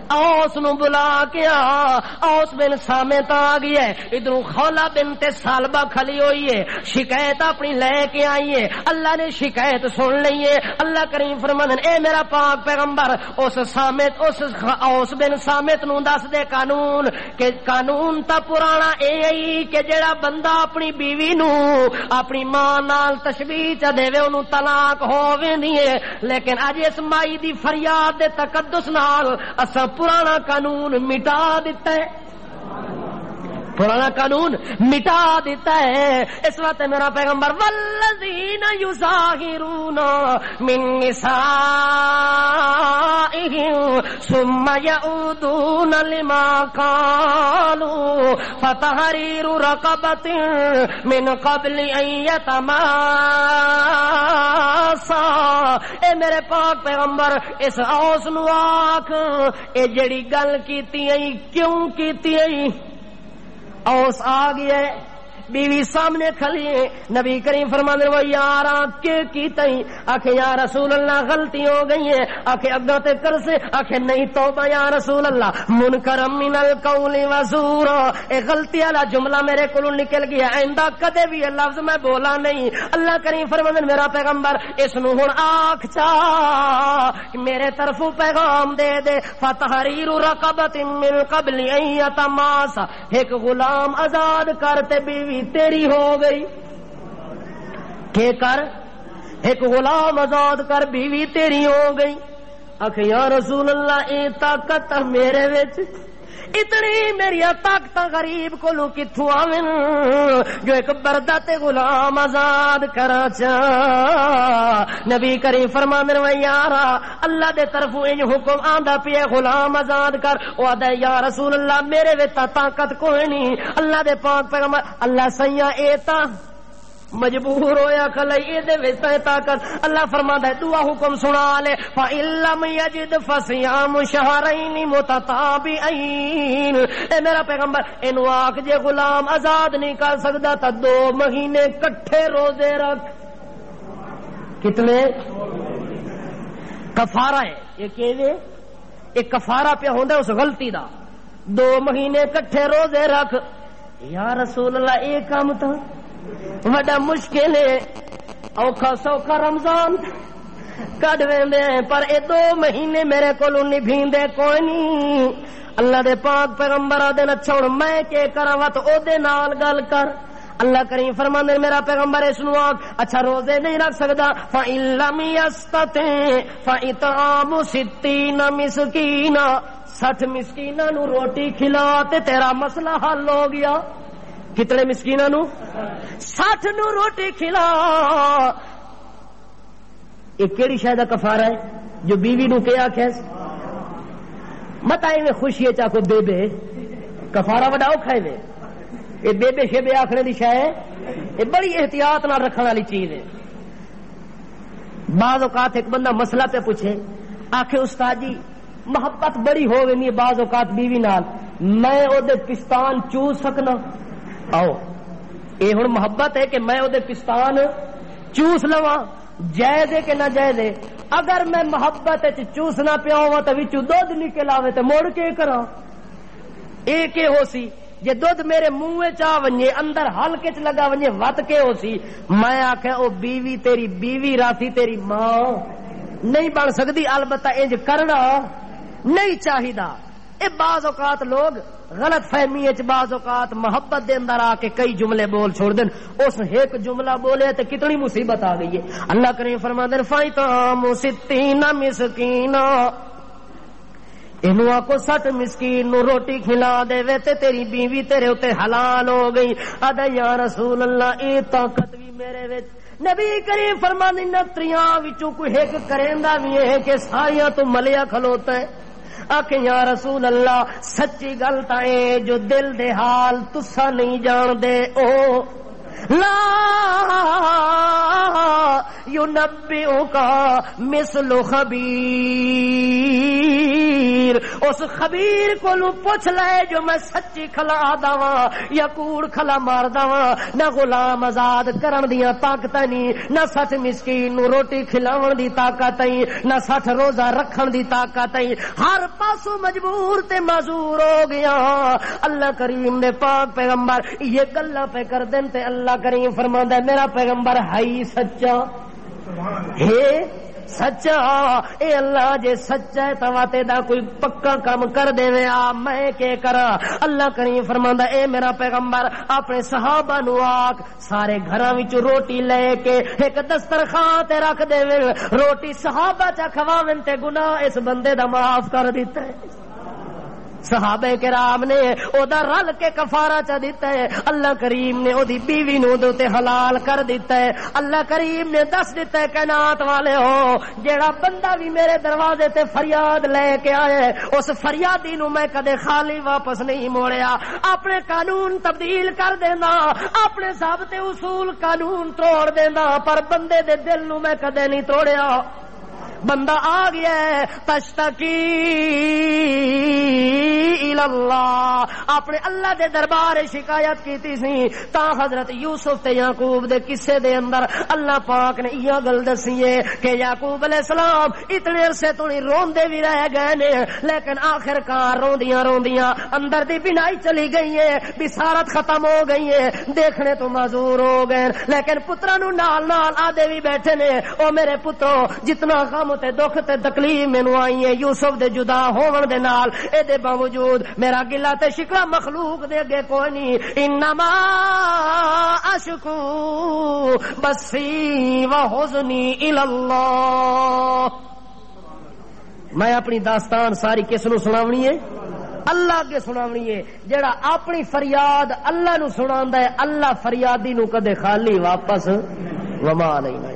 اوس نو بلا کے اوس بن سامت آ گیا ہے ادھروں خولا بنت سالبہ کھلی ہوئی ہے شکایت اپنی لے کے آئی ہے اللہ نے شکایت سن لی ہے اللہ کریم فرماندن اے میرا پاک پیغمبر اس سامت اس اوس بن سامت نو دس دے قانون کہ قانون تا پرانا اے کہ جڑا بندہ اپنی بیوی نو اپنی ماں نال تشبیہ چ دیوے اونوں طلاق ہوویندی ہے لیکن اج اس مائی دی فریاد دے تقدس نال اساں پرانا قانون مٹا دیتا ہے پرانا قانون مٹا دیتا ہے اس وقت میرا پیغمبر والذین یظاہرون من نسائہم ثم یعودون لما قالوا فتحریر رقبۃ من قبل ان یتماسا اے میرے پاک پیغمبر اس اوس نو آکھ اے جڑی گل کیتی ائی کیوں کیتی ائی اوس آ گیا بیوی سامنے کھلی ہے نبی کریم فرماندے وہ یاراں کی تئی آکھے یا رسول اللہ غلطی ہو گئی ہے آکھے اگا تے کر سے آکھے نہیں توبہ یا رسول اللہ منکر من القول وزور اے غلطی والا جملہ میرے کولوں نکل گیا آئندہ کدے بھی یہ لفظ میں بولا نہیں اللہ کریم فرماندے میرا پیغمبر اس نو ہن آکھ چا میرے طرفوں پیغام دے دے فتحریر رقبۃ من قبل ان یتماسا ایک غلام آزاد کرتے بیوی تیری ہو گئی کہ کر ایک غلام آزاد کر بیوی تیری ہو گئی آکھے یا رسول اللہ اے طاقت میرے وچ اتنی میری طاقت غریب کو کتھوں آویں جو ایک بردہ تے غلام آزاد کرا چا نبی کریم فرماندے نے یارا اللہ دے طرفوں اے حکم آندا پیا غلام آزاد کر او آدا یا رسول اللہ میرے وچ طاقت کوئی نہیں اللہ دے پاک پیغمبر اللہ سیاں اے تا مجبور ہویا کھلئی دے وچ طاقت اللہ فرماتا ہے دعا حکم سنا لے فَإِن لَّمْ يَجِدْ فَصِيَامُ شَهْرَيْنِ مُتَتَابِعَيْنِ اے میرا پیغمبر اینو آکھ جے غلام آزاد نہیں کر سکدا تا 2 مہینے کٹھے روزے رکھ کتنے کفارہ ہے یہ کیویں ایک کفارہ پہ ہوندا اس غلطی دا 2 مہینے کٹھے روزے رکھ یا رسول اللہ اے کام تا بڑا مشکل ہے اوکھا سوکھا رمضان کڈ ویندے پر اے 2 مہینے میرے کولوں نبھیندے کوئی نہیں اللہ دے پاک پیغمبر دے نہ چھوڑ میں کہ کراں وا تے او دے نال گل کر اللہ کریم فرماندے میرا پیغمبر اس نو اچھا روزے نہیں رکھ سکدا فَإِن لَّمْ يَسْتَطِعْ فَإِطْعَامُ 60 مسکینا 60 مسکیناں نو روٹی کھلا تے تیرا مسئلہ حل ہو گیا کتنے مسکیناں نو 60 نو روٹی کھلا. یہ کیڑی شے دا کفارہ ہے جو بیوی نو کیا آکھے مت آئے میں خوشی چاہ کو بے بے کفارہ وڈا اوکھا ہے. یہ بے بے شے بے آخنے دی شے ہے یہ بڑی احتیاط نہ رکھنے والی چیز ہے. بعض اوقات ایک بندہ مسئلہ پہ پوچھے آخے استاد جی محبت بڑی ہو گئی بعض اوقات بیوی نال میں او دے پستان چوس سکنا. آؤ یہ ہن محبت ہے کہ میں او دے پستان چوس لواں جائز ہے کہ نہ جائز ہے. اگر میں محبت چوسنا پیا ہوا تو وچوں دودھ نکل آوے تو موڑ کے کراں اے کہ ہو سی جے دودھ میرے منہ چا ونجے اندر حلقے چ لگا ونجے وت کے ہو سی میں آکھے او بیوی تیری بیوی راسی تیری ماں نہیں بن سکتی. البتہ انج کرنا نہیں چاہیدا. اے بعض اوقات لوگ غلط فہمی بعض اوقات محبت دے اندر آ کے کئی جملے بول چھوڑ دین. اس ایک جملہ بولے تو کتنی مصیبت آ گئی ہے. اللہ کریم فرماندے فائطام 60 مسکینا انہوں کو 60 مسکین نو روٹی کھلا دے وے تے تیری بیوی تیرے اتے حلال ہو گئی. ادا یا رسول اللہ اے طاقت بھی میرے وچ. نبی کریم فرماندے نتریاں وچوں کوئی ایک کریندا وی ہے کہ ساریاں تو ملیا کھلوتا ہے. آکھے یا رسول اللہ سچی گل تا اے جو دل دے حال تسا نہیں جان دے او لا ينبئك مثل خبیر. اس خبیر کو پوچھ لے جو میں سچی کھلا داواں یا کوڑ کھلا مار داواں. نہ غلام آزاد کرن دیاں طاقت نہیں نہ 60 مسکین نو روٹی کھلاون دی طاقت نہیں نہ 60 روزہ رکھن دی طاقت نہیں. ہر پاسوں مجبور تے معذور ہو گیا. اللہ کریم نے پاک پیغمبر یہ گلاں پہ کر دین تے اللہ کریم فرماندا ہے میرا پیغمبر ہے سچا ہے سچا. اے اللہ جے سچا ہے تو تے دا کوئی پکا کام کر دے آ میں کے کرا. اللہ کریم فرماندا اے میرا پیغمبر اپنے صحابہ نو آکھ سارے گھراں وچ روٹی لے کے ایک دسترخوان تے رکھ دے روٹی صحابہ چا کھواون تے گناہ اس بندے دا معاف کر دیتا ہے. صحابہ کرام نے او دا رل کے کفارہ چا دیتا ہے. اللہ کریم نے او دی بیوی نو دے تے حلال کر دیتا ہے. اللہ کریم نے دس دیتا ہے کائنات والے ہو جیڑا بندہ بھی میرے دروازے تے فریاد لے کے آئے اس فریادی نو میں کدے خالی واپس نہیں موڑیا. اپنے قانون تبدیل کر دینا اپنے ضابطے اصول قانون توڑ دینا پر بندے دے دل نو میں کدے نہیں توڑیا. بندہ آ گیا ہے تشتکی اللہ اپنے اللہ دے دربار شکایت کیتی سی تا حضرت یوسف تے یعقوب دے قصے دے اندر اللہ پاک نے یہ گل دسی ہے کہ یعقوب علیہ السلام اتنے عرصے تو نہیں روندے بھی رہ گئے نے لیکن آخر کار روندیاں روندیاں اندر دی بینائی چلی گئی ہے بصارت ختم ہو گئی ہے دیکھنے تو معذور ہو گئے. لیکن پتراں نو نال نال آدے بھی بیٹھے نے او میرے پترو جتنا غم تے دکھ تے تکلیف مینوں آئی ہے یوسف دے جدا ہون دے نال اے دے باوجود میرا گلا تے شکوا مخلوق دے اگے کوئی نہیں. انما اشکو بسی و حزنی الی اللہ. میں اپنی داستان ساری کس نو سناونی ہے اللہ کے سناونی ہے. جڑا اپنی فریاد اللہ نو سناندا ہے اللہ فریادی نو کدے خالی واپس وما علینا